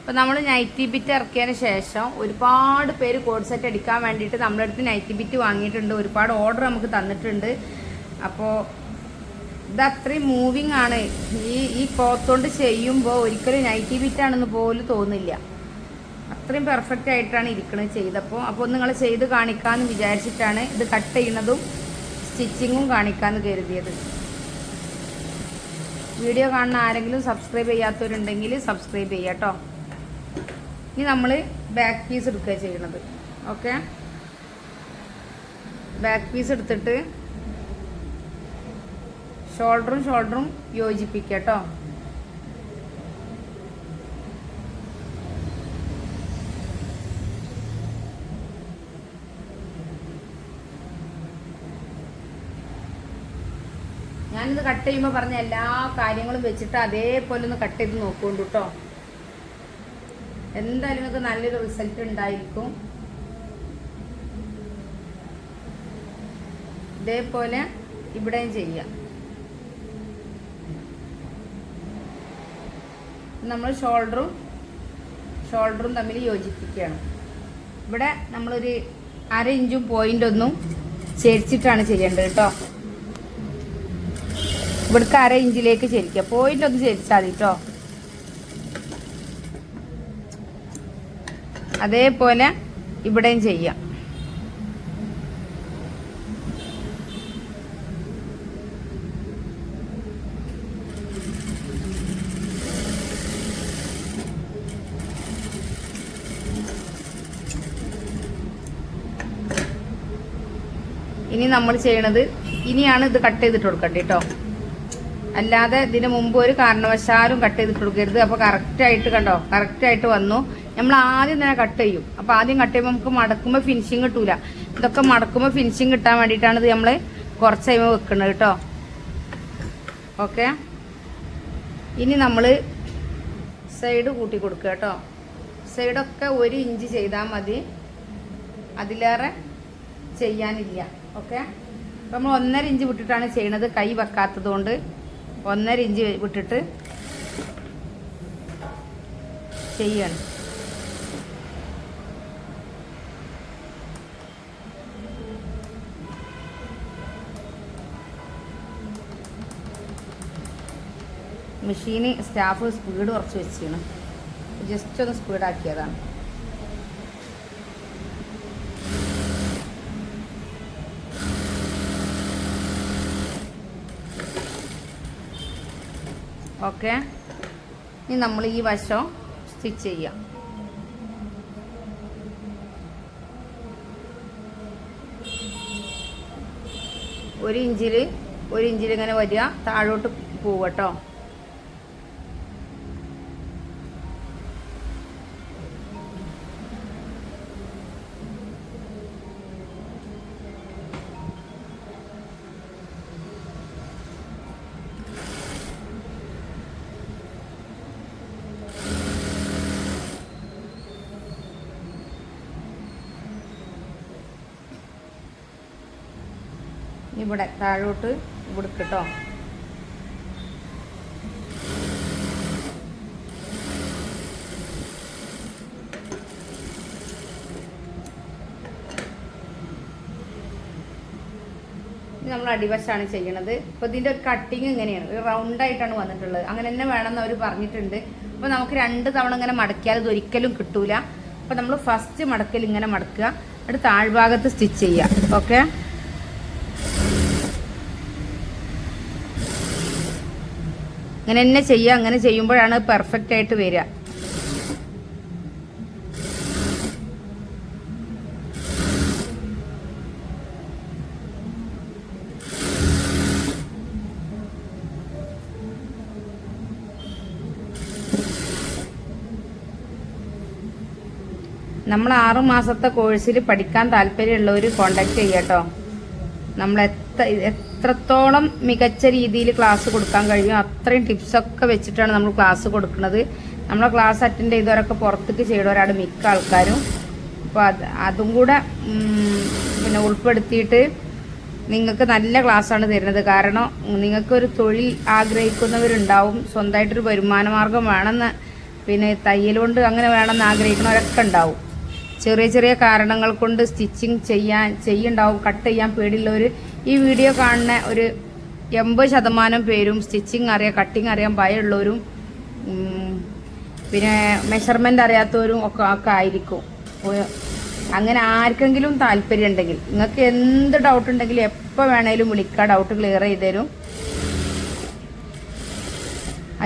അപ്പോൾ നമ്മൾ നൈറ്റി ബിറ്റ് ഇറക്കിയതിന് ശേഷം ഒരുപാട് പേര് കോഡ് സെറ്റ് അടിക്കാൻ വേണ്ടിയിട്ട് നമ്മുടെ അടുത്ത് നൈറ്റി ബിറ്റ് വാങ്ങിയിട്ടുണ്ട്. ഒരുപാട് ഓർഡർ നമുക്ക് തന്നിട്ടുണ്ട്. അപ്പോൾ ഇത് അത്രയും മൂവിങ് ആണ്. ഈ ക്ലോത്ത് കൊണ്ട് ചെയ്യുമ്പോൾ ഒരിക്കലും നൈറ്റി ബിറ്റാണെന്ന് പോലും തോന്നില്ല. അത്രയും പെർഫെക്റ്റ് ആയിട്ടാണ് ഇരിക്കുന്നത് ചെയ്തപ്പോൾ. അപ്പോൾ നിങ്ങൾ ചെയ്ത് കാണിക്കാമെന്ന് വിചാരിച്ചിട്ടാണ് ഇത് കട്ട് ചെയ്യുന്നതും സ്റ്റിച്ചിങ്ങും കാണിക്കാമെന്ന് കരുതിയത്. വീഡിയോ കാണുന്ന ആരെങ്കിലും സബ്സ്ക്രൈബ് ചെയ്യാത്തവരുണ്ടെങ്കിൽ സബ്സ്ക്രൈബ് ചെയ്യുക കേട്ടോ. ഇനി നമ്മൾ ബാക്ക് പീസ് എടുക്കുക ചെയ്യുന്നത്. ഓക്കെ, ബാക്ക് പീസ് എടുത്തിട്ട് ഷോൾഡറും യോജിപ്പിക്കുക കേട്ടോ. ഞാനിത് കട്ട് ചെയ്യുമ്പോൾ പറഞ്ഞ എല്ലാ കാര്യങ്ങളും വെച്ചിട്ട് അതേപോലെ ഒന്ന് കട്ട് ചെയ്ത് നോക്കുന്നുണ്ട് കേട്ടോ. എന്തായാലും നിങ്ങൾക്ക് നല്ലൊരു റിസൾട്ട് ഉണ്ടായിരിക്കും. ഇതേപോലെ ഇവിടെയും ചെയ്യാം. നമ്മൾ ഷോൾഡറും തമ്മിൽ യോജിപ്പിക്കുകയാണ്. ഇവിടെ നമ്മളൊരു 1/2 ഇഞ്ചും പോയിൻ്റൊന്നും ചേരിച്ചിട്ടാണ് ചെയ്യേണ്ടത് കേട്ടോ. ഇവിടേക്ക് 1/2 ഇഞ്ചിലേക്ക് ചേരിക്കുക. പോയിന്റ് ഒന്ന് ചേരിച്ചാൽ മതി കേട്ടോ. അതേപോലെ ഇവിടെയും ചെയ്യാം. ഇനി നമ്മൾ ചെയ്യണത്, ഇനിയാണ് ഇത് കട്ട് ചെയ്തിട്ട് കൊടുക്കണ്ടേ കേട്ടോ. അല്ലാതെ ഇതിന് മുമ്പ് ഒരു കാരണവശാലും കട്ട് ചെയ്തിട്ട് കൊടുക്കരുത്. അപ്പോൾ കറക്റ്റായിട്ട് കണ്ടോ, കറക്റ്റായിട്ട് വന്നു. നമ്മൾ ആദ്യം തന്നെ കട്ട് ചെയ്യും. അപ്പോൾ ആദ്യം കട്ട് ചെയ്യുമ്പോൾ നമുക്ക് മടക്കുമ്പോൾ ഫിനിഷിങ് കിട്ടൂല. ഇതൊക്കെ മടക്കുമ്പോൾ ഫിനിഷിങ് കിട്ടാൻ വേണ്ടിയിട്ടാണ് ഇത് നമ്മൾ കുറച്ച് കഴിയുമ്പോൾ വെക്കുന്നത് കേട്ടോ. ഓക്കെ, ഇനി നമ്മൾ സൈഡ് കൂട്ടി കൊടുക്കുക കേട്ടോ. സൈഡൊക്കെ 1 ഇഞ്ച് ചെയ്താൽ മതി, അതിലേറെ ചെയ്യാനില്ല. ഓക്കെ, അപ്പം നമ്മൾ 1.5 ഇഞ്ച് വിട്ടിട്ടാണ് ചെയ്യണത്. കൈ വെക്കാത്തത് കൊണ്ട് 1.5 ഇഞ്ച് വിട്ടിട്ട് ചെയ്യണം. മെഷീന് സ്റ്റാഫ് സ്പീഡ് കുറച്ച് വെച്ചാണ്, ജസ്റ്റ് ഒന്ന് സ്പീഡാക്കിയതാണ്. ഓക്കെ, ഇനി നമ്മൾ ഈ വശം സ്റ്റിച്ച് ചെയ്യാം. ഒരു ഇഞ്ചിൽ ഇങ്ങനെ വരിക, താഴോട്ട് പോവട്ടോ. ഇവിടെ താഴോട്ട് ഇവിടെ കേട്ടോ. നമ്മൾ അടിവശമാണ് ചെയ്യണത്. അപ്പോൾ ഇതിൻ്റെ ഒരു കട്ടിങ് ഇങ്ങനെയാണ്, ഒരു റൗണ്ടായിട്ടാണ് വന്നിട്ടുള്ളത്. അങ്ങനെ തന്നെ വേണമെന്ന് അവർ പറഞ്ഞിട്ടുണ്ട്. അപ്പോൾ നമുക്ക് 2 തവണ ഇങ്ങനെ മടക്കിയാൽ ഇത് ഒരിക്കലും കിട്ടൂല. അപ്പോൾ നമ്മൾ ഫസ്റ്റ് മടക്കൽ ഇങ്ങനെ മടക്കുക, എന്നിട്ട് താഴ്ഭാഗത്ത് സ്റ്റിച്ച് ചെയ്യുക. ഓക്കെ, അങ്ങനെ തന്നെ ചെയ്യുക. അങ്ങനെ ചെയ്യുമ്പോഴാണ് പെർഫെക്റ്റ് ആയിട്ട് വരിക. നമ്മൾ 6 മാസത്തെ കോഴ്സിൽ പഠിക്കാൻ താല്പര്യമുള്ളവർ കോണ്ടാക്ട് ചെയ്യാട്ടോ. നമ്മൾ എത്രത്തോളം മികച്ച രീതിയിൽ ക്ലാസ് കൊടുക്കാൻ കഴിയും അത്രയും ടിപ്സൊക്കെ വെച്ചിട്ടാണ് നമ്മൾ ക്ലാസ് കൊടുക്കുന്നത്. നമ്മളെ ക്ലാസ് അറ്റൻഡ് ചെയ്തവരൊക്കെ പുറത്തേക്ക് ചെയ്തവരാണ് മിക്ക ആൾക്കാരും. അപ്പോൾ അതും കൂടെ പിന്നെ ഉൾപ്പെടുത്തിയിട്ട് നിങ്ങൾക്ക് നല്ല ക്ലാസ്സാണ് തരുന്നത്. കാരണം നിങ്ങൾക്കൊരു തൊഴിൽ ആഗ്രഹിക്കുന്നവരുണ്ടാവും, സ്വന്തമായിട്ടൊരു വരുമാന മാർഗം വേണമെന്ന് പിന്നെ തയ്യൽ കൊണ്ട് അങ്ങനെ വേണമെന്ന് ആഗ്രഹിക്കുന്നവരൊക്കെ ഉണ്ടാവും. ചെറിയ ചെറിയ കാരണങ്ങൾ കൊണ്ട് സ്റ്റിച്ചിങ് ചെയ്യുണ്ടാവും, കട്ട് ചെയ്യാൻ പേടിയുള്ളവർ ഈ വീഡിയോ കാണുന്ന ഒരു 80% പേരും സ്റ്റിച്ചിങ് അറിയാം, കട്ടിങ് അറിയാൻ ഭയമുള്ളവരും പിന്നെ മെഷർമെൻ്റ് അറിയാത്തവരും ഒക്കെ ആയിരിക്കും. അങ്ങനെ ആർക്കെങ്കിലും താല്പര്യം ഉണ്ടെങ്കിൽ നിങ്ങൾക്ക് എന്ത് ഡൗട്ട് ഉണ്ടെങ്കിലും എപ്പോൾ വേണേലും വിളിക്കുക, ഡൗട്ട് ക്ലിയർ ചെയ്ത് തരും.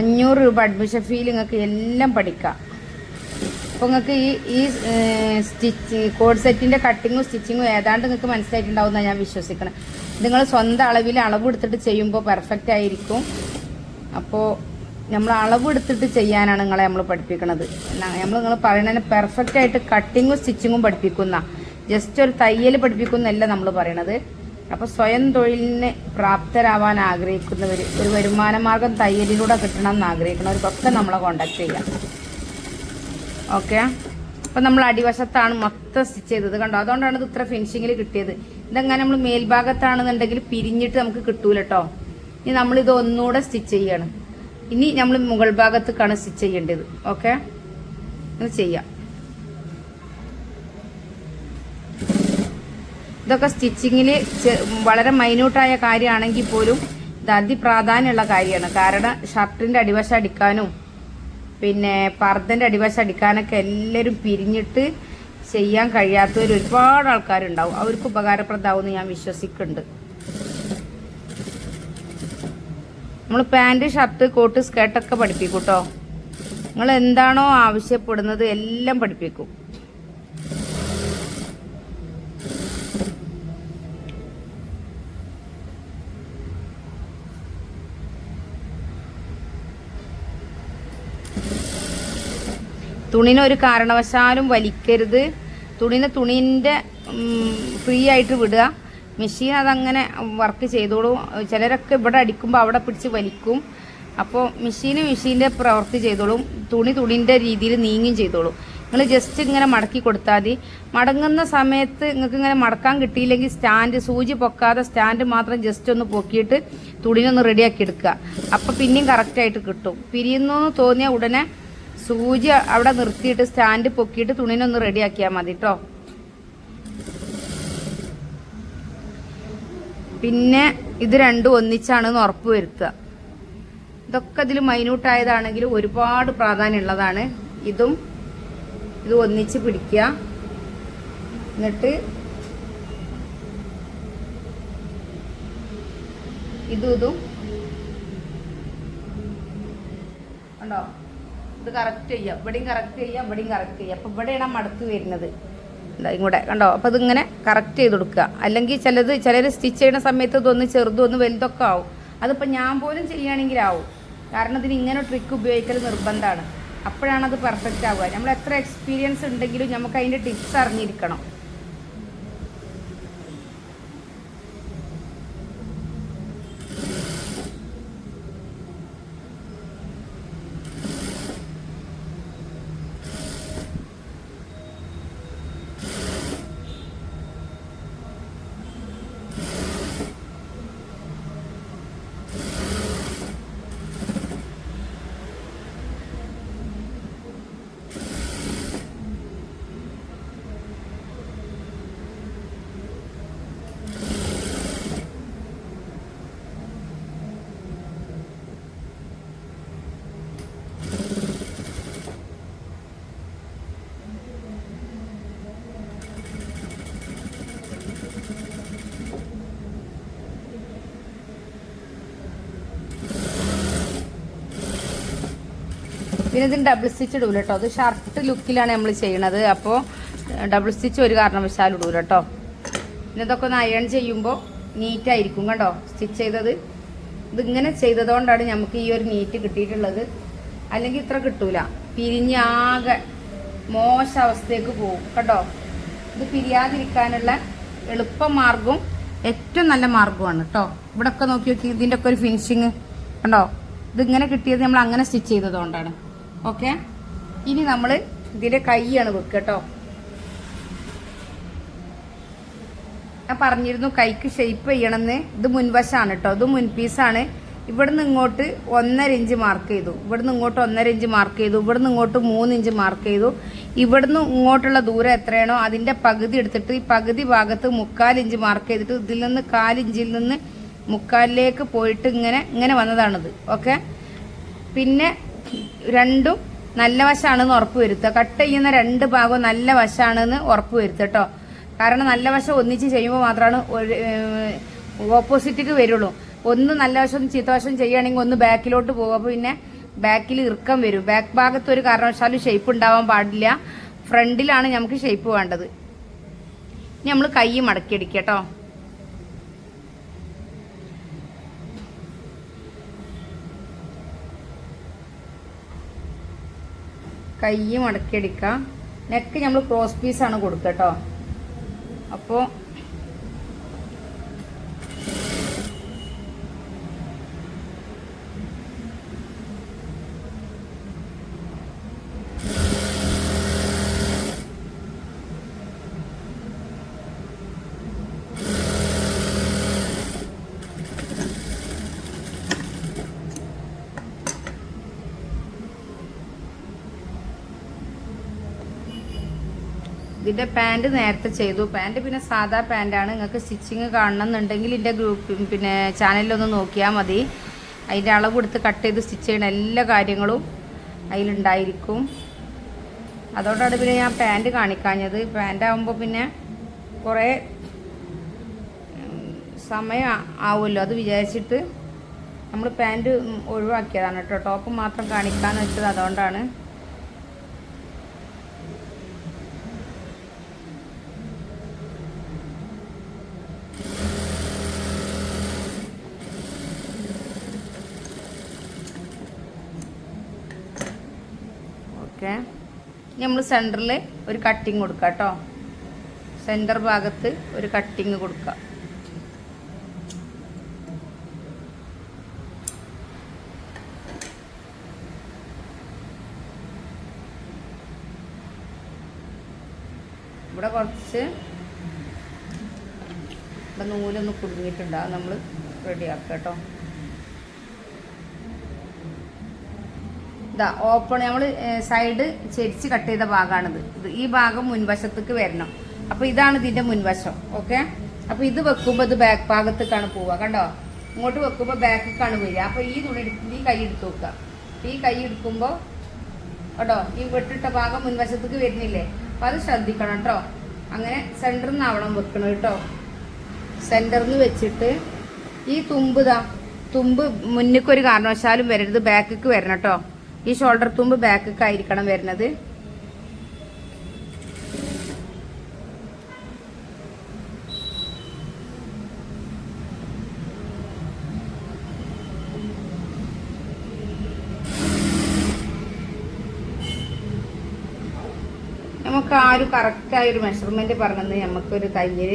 500 രൂപ അഡ്മിഷൻ ഫീൽ നിങ്ങൾക്ക് എല്ലാം പഠിക്കാം. അപ്പോൾ നിങ്ങൾക്ക് ഈ കോഡ് സെറ്റിൻ്റെ കട്ടിങ്ങും സ്റ്റിച്ചിങ്ങും ഏതാണ്ട് നിങ്ങൾക്ക് മനസ്സിലായിട്ടുണ്ടാവും എന്നാണ് ഞാൻ വിശ്വസിക്കണം. നിങ്ങൾ സ്വന്തം അളവിൽ അളവ് എടുത്തിട്ട് ചെയ്യുമ്പോൾ പെർഫെക്റ്റ് ആയിരിക്കും. അപ്പോൾ നമ്മൾ അളവ് എടുത്തിട്ട് ചെയ്യാനാണ് നിങ്ങളെ നമ്മൾ പഠിപ്പിക്കുന്നത്. നിങ്ങൾ പറയുന്നതിന് പെർഫെക്റ്റ് ആയിട്ട് കട്ടിങ്ങും സ്റ്റിച്ചിങ്ങും പഠിപ്പിക്കുന്ന, ജസ്റ്റ് ഒരു തയ്യൽ പഠിപ്പിക്കുന്നതല്ല നമ്മൾ പറയണത്. അപ്പോൾ സ്വയം തൊഴിലിന് പ്രാപ്തരാവാൻ ആഗ്രഹിക്കുന്നവർ, ഒരു വരുമാന മാർഗം തയ്യലിലൂടെ കിട്ടണം എന്ന് ആഗ്രഹിക്കുന്നവർക്കൊക്കെ നമ്മളെ കോൺടാക്ട് ചെയ്യാം. ഓക്കെ. അപ്പം നമ്മൾ അടിവശത്താണ് മൊത്തം സ്റ്റിച്ച് ചെയ്തത്, കണ്ടോ? അതുകൊണ്ടാണ് ഇത് ഇത്ര ഫിനിഷിങ്ങിൽ കിട്ടിയത്. ഇതെങ്ങനെ നമ്മൾ മേൽഭാഗത്താണെന്നുണ്ടെങ്കിൽ പിരിഞ്ഞിട്ട് നമുക്ക് കിട്ടൂല കേട്ടോ. ഇനി നമ്മളിത് ഒന്നുകൂടെ സ്റ്റിച്ച് ചെയ്യണം. ഇനി നമ്മൾ മുകൾ ഭാഗത്തേക്കാണ് സ്റ്റിച്ച് ചെയ്യേണ്ടത്. ഓക്കെ, ഇത് ചെയ്യാം. ഇതൊക്കെ സ്റ്റിച്ചിങ്ങിൽ വളരെ മൈന്യൂട്ടായ കാര്യമാണെങ്കിൽ പോലും ഇത് അതിപ്രാധാന്യമുള്ള കാര്യമാണ്. കാരണം ഷർട്ടിൻ്റെ അടിവശം അടിക്കാനും പിന്നെ പർദ്ദൻ്റെ അടിവശം അടിക്കാനൊക്കെ എല്ലാവരും പിരിഞ്ഞിട്ട് ചെയ്യാൻ കഴിയാത്തവർ ഒരുപാട് ആൾക്കാരുണ്ടാവും. അവർക്ക് ഉപകാരപ്രദമാവുമെന്ന് ഞാൻ വിശ്വസിക്കുന്നുണ്ട്. നമ്മൾ പാൻറ്, ഷർട്ട്, കോട്ട്, സ്കേർട്ടൊക്കെ പഠിപ്പിക്കും കേട്ടോ. നിങ്ങൾ എന്താണോ ആവശ്യപ്പെടുന്നത് എല്ലാം പഠിപ്പിക്കും. തുണിനെ ഒരു കാരണവശാലും വലിക്കരുത്. തുണീൻ്റെ ഫ്രീ ആയിട്ട് വിടുക. മെഷീൻ അതങ്ങനെ വർക്ക് ചെയ്തോളും. ചിലരൊക്കെ ഇവിടെ അടിക്കുമ്പോൾ അവിടെ പിടിച്ച് വലിക്കും. അപ്പോൾ മെഷീൻ്റെ പ്രവൃത്തി ചെയ്തോളും. തുണീൻ്റെ രീതിയിൽ നീങ്ങുകയും ചെയ്തോളും. നിങ്ങൾ ജസ്റ്റ് ഇങ്ങനെ മടക്കി കൊടുത്താൽ മതി. മടങ്ങുന്ന സമയത്ത് നിങ്ങൾക്ക് ഇങ്ങനെ മടക്കാൻ കിട്ടിയില്ലെങ്കിൽ സ്റ്റാൻഡ്, സൂചി പൊക്കാതെ സ്റ്റാൻഡ് മാത്രം ജസ്റ്റ് ഒന്ന് പൊക്കിയിട്ട് തുണിനൊന്ന് റെഡിയാക്കി എടുക്കുക. അപ്പോൾ പിന്നെയും കറക്റ്റായിട്ട് കിട്ടും. പിരിയുന്നു തോന്നിയ ഉടനെ സൂചി അവിടെ നിർത്തിയിട്ട് സ്റ്റാൻഡ് പൊക്കിയിട്ട് തുണിനൊന്ന് റെഡിയാക്കിയാൽ മതി കേട്ടോ. പിന്നെ ഇത് രണ്ടും ഒന്നിച്ചാണെന്ന് ഉറപ്പ് വരുത്തുക. ഇതൊക്കെ ഇതിൽ മൈന്യൂട്ടായതാണെങ്കിലും ഒരുപാട് പ്രാധാന്യമുള്ളതാണ്. ഇത് ഒന്നിച്ച് പിടിക്കുക. എന്നിട്ട് ഇതും കണ്ടോ, ഇത് കറക്റ്റ് ചെയ്യുക. ഇവിടെയും കറക്റ്റ് ചെയ്യുക, ഇവിടെയും കറക്റ്റ് ചെയ്യുക. അപ്പോൾ ഇവിടെയാണ് മടക്ക് വരുന്നത്. ഇങ്ങോട്ട് കണ്ടോ. അപ്പോൾ ഇതിങ്ങനെ കറക്റ്റ് ചെയ്ത് കൊടുക്കുക. അല്ലെങ്കിൽ ചിലർ സ്റ്റിച്ച് ചെയ്യുന്ന സമയത്ത് ഇതൊന്ന് ചെറുതും ഒന്ന് വലുതൊക്കെ ആവും. അതിപ്പോൾ ഞാൻ പോലും ചെയ്യുകയാണെങ്കിലാവും. കാരണം ഇതിന് ഇങ്ങനെ ട്രിക്ക് ഉപയോഗിക്കൽ നിർബന്ധമാണ്. അപ്പോഴാണ് അത് പെർഫെക്റ്റ് ആവുക. നമ്മൾ എത്ര എക്സ്പീരിയൻസ് ഉണ്ടെങ്കിലും നമുക്ക് അതിൻ്റെ ടിപ്സ് അറിഞ്ഞിരിക്കണം. പിന്നെ ഇതിന് ഡബിൾ സ്റ്റിച്ച് ഇടൂല കേട്ടോ. അത് ഷർട്ട് ലുക്കിലാണ് നമ്മൾ ചെയ്യണത്. അപ്പോൾ ഡബിൾ സ്റ്റിച്ച് ഒരു കാരണവശാലും ഇടൂല കേട്ടോ. പിന്നെ ഇതൊക്കെ ഒന്ന് അയൺ ചെയ്യുമ്പോൾ നീറ്റായിരിക്കും. കണ്ടോ സ്റ്റിച്ച് ചെയ്തത്. ഇതിങ്ങനെ ചെയ്തതുകൊണ്ടാണ് നമുക്ക് ഈ ഒരു നീറ്റ് കിട്ടിയിട്ടുള്ളത്. അല്ലെങ്കിൽ ഇത്ര കിട്ടൂല. പിരിഞ്ഞാകെ മോശ അവസ്ഥയ്ക്ക് പോകും കേട്ടോ. ഇത് പിരിയാതിരിക്കാനുള്ള എളുപ്പമാർഗവും ഏറ്റവും നല്ല മാർഗമാണ് കേട്ടോ. ഇവിടെയൊക്കെ നോക്കി നോക്കി ഇതിൻ്റെ ഒക്കെ ഒരു ഫിനിഷിങ് കണ്ടോ. ഇതിങ്ങനെ കിട്ടിയത് നമ്മൾ അങ്ങനെ സ്റ്റിച്ച് ചെയ്തതുകൊണ്ടാണ്. ഓക്കെ. ഇനി നമ്മൾ ഇതിൻ്റെ കൈയാണ് വെക്കുക കേട്ടോ. ഞാൻ പറഞ്ഞിരുന്നു കൈക്ക് ഷേപ്പ് ചെയ്യണമെന്ന്. ഇത് മുൻവശമാണ് കേട്ടോ. ഇത് മുൻപീസാണ്. ഇവിടുന്ന് ഇങ്ങോട്ട് 1.5 ഇഞ്ച് മാർക്ക് ചെയ്തു, ഇവിടുന്ന് ഇങ്ങോട്ട് 1.5 ഇഞ്ച് മാർക്ക് ചെയ്തു, ഇവിടുന്ന് ഇങ്ങോട്ട് 3 ഇഞ്ച് മാർക്ക് ചെയ്തു. ഇവിടുന്ന് ഇങ്ങോട്ടുള്ള ദൂരം എത്രയാണോ അതിൻ്റെ പകുതി എടുത്തിട്ട് ഈ പകുതി ഭാഗത്ത് 3/4 ഇഞ്ച് മാർക്ക് ചെയ്തിട്ട് ഇതിൽ നിന്ന് 1/4 ഇഞ്ചിൽ നിന്ന് 3/4ലേക്ക് പോയിട്ട് ഇങ്ങനെ വന്നതാണിത്. ഓക്കെ, പിന്നെ രണ്ടും നല്ല വശമാണെന്ന് ഉറപ്പ് വരുത്തുക. കട്ട് ചെയ്യുന്ന 2 ഭാഗവും നല്ല വശമാണെന്ന് ഉറപ്പ് വരുത്തുക കേട്ടോ. കാരണം നല്ല വശം ഒന്നിച്ച് ചെയ്യുമ്പോൾ മാത്രമാണ് ഓപ്പോസിറ്റിക്ക് വരുള്ളൂ. ഒന്ന് നല്ല വശം ചീത്ത വശം ചെയ്യുകയാണെങ്കിൽ ഒന്ന് ബാക്കിലോട്ട് പോകും, അപ്പോൾ പിന്നെ ബാക്കിൽ ഇറുക്കം വരും. ബാക്ക് ഭാഗത്ത് ഒരു കാരണവശാലും ഷേപ്പ് ഉണ്ടാവാൻ പാടില്ല, ഫ്രണ്ടിലാണ് നമുക്ക് ഷേപ്പ് വേണ്ടത്. ഇനി നമ്മൾ കൈ മടക്കിയടിക്കുക കേട്ടോ. കൈ മടക്കിയടിക്കുക. നെക്ക് നമ്മൾ ക്രോസ് പീസാണ് കൊടുക്കുക കേട്ടോ. അപ്പോൾ ഇതിൻ്റെ പാൻറ് നേരത്തെ ചെയ്തു. പാൻറ് പിന്നെ സാധാ പാൻറ്റാണ്. നിങ്ങൾക്ക് സ്റ്റിച്ചിങ് കാണണം എന്നുണ്ടെങ്കിൽ എൻ്റെ ഗ്രൂപ്പ് പിന്നെ ചാനലിലൊന്ന് നോക്കിയാൽ മതി. അതിൻ്റെ അളവ് എടുത്ത് കട്ട് ചെയ്ത് സ്റ്റിച്ച് ചെയ്യണ എല്ലാ കാര്യങ്ങളും അതിലുണ്ടായിരിക്കും. അതുകൊണ്ടാണ് പിന്നെ ഞാൻ പാൻറ് കാണിക്കാഞ്ഞത്. പാൻറ് ആകുമ്പോൾ പിന്നെ കുറേ സമയം ആവുമല്ലോ, അത് വിചാരിച്ചിട്ട് നമ്മൾ പാൻറ് ഒഴിവാക്കിയതാണ് കേട്ടോ. ടോപ്പ് മാത്രം കാണിക്കാമെന്ന് വെച്ചത് അതുകൊണ്ടാണ്. ഓക്കെ, നമ്മൾ സെൻറ്ററിൽ ഒരു കട്ടിങ് കൊടുക്കുക കേട്ടോ. സെൻറ്റർ ഭാഗത്ത് ഒരു കട്ടിങ് കൊടുക്കുക. ഇവിടെ കുറച്ച് ഇവിടെ നൂലൊന്ന് കുടുങ്ങിയിട്ടുണ്ട്, അത് നമ്മൾ റെഡിയാക്കുക കേട്ടോ. ഇതാ ഓപ്പൺ നമ്മൾ സൈഡ് ചെരിച്ച് കട്ട് ചെയ്ത ഭാഗമാണിത്. ഈ ഭാഗം മുൻവശത്തേക്ക് വരണം. അപ്പോൾ ഇതാണ് ഇതിൻ്റെ മുൻവശം. ഓക്കെ, അപ്പോൾ ഇത് വെക്കുമ്പോൾ ഇത് ബാക്ക് ഭാഗത്തേക്കാണ് പോവുക. കണ്ടോ, ഇങ്ങോട്ട് വെക്കുമ്പോൾ ബാക്കിലേക്കാണ് വരിക. അപ്പോൾ ഈ തുണി ഈ കൈ എടുത്ത് വെക്കുക. ഈ കൈ എടുക്കുമ്പോൾ കേട്ടോ ഈ വെട്ടിട്ട ഭാഗം മുൻവശത്തേക്ക് വരുന്നില്ലേ, അപ്പോൾ അത് ശ്രദ്ധിക്കണം കേട്ടോ. അങ്ങനെ സെൻറ്ററിൽ നിന്നാവണം വെക്കണം കേട്ടോ. സെൻറ്ററിൽ നിന്ന് വെച്ചിട്ട് ഈ തുമ്പ് മുന്നിക്കൊരു കാരണവശാലും വരരുത്, ബാക്കിലേക്ക് വരണം കേട്ടോ. ഈ ഷോൾഡർ തുമ്പ് ബാക്കിലേക്ക് ആയിരിക്കണം വരുന്നത്. നമുക്ക് ആ ഒരു കറക്റ്റായ ഒരു മെഷർമെന്റ് പറഞ്ഞത് നമുക്കൊരു തയ്യൽ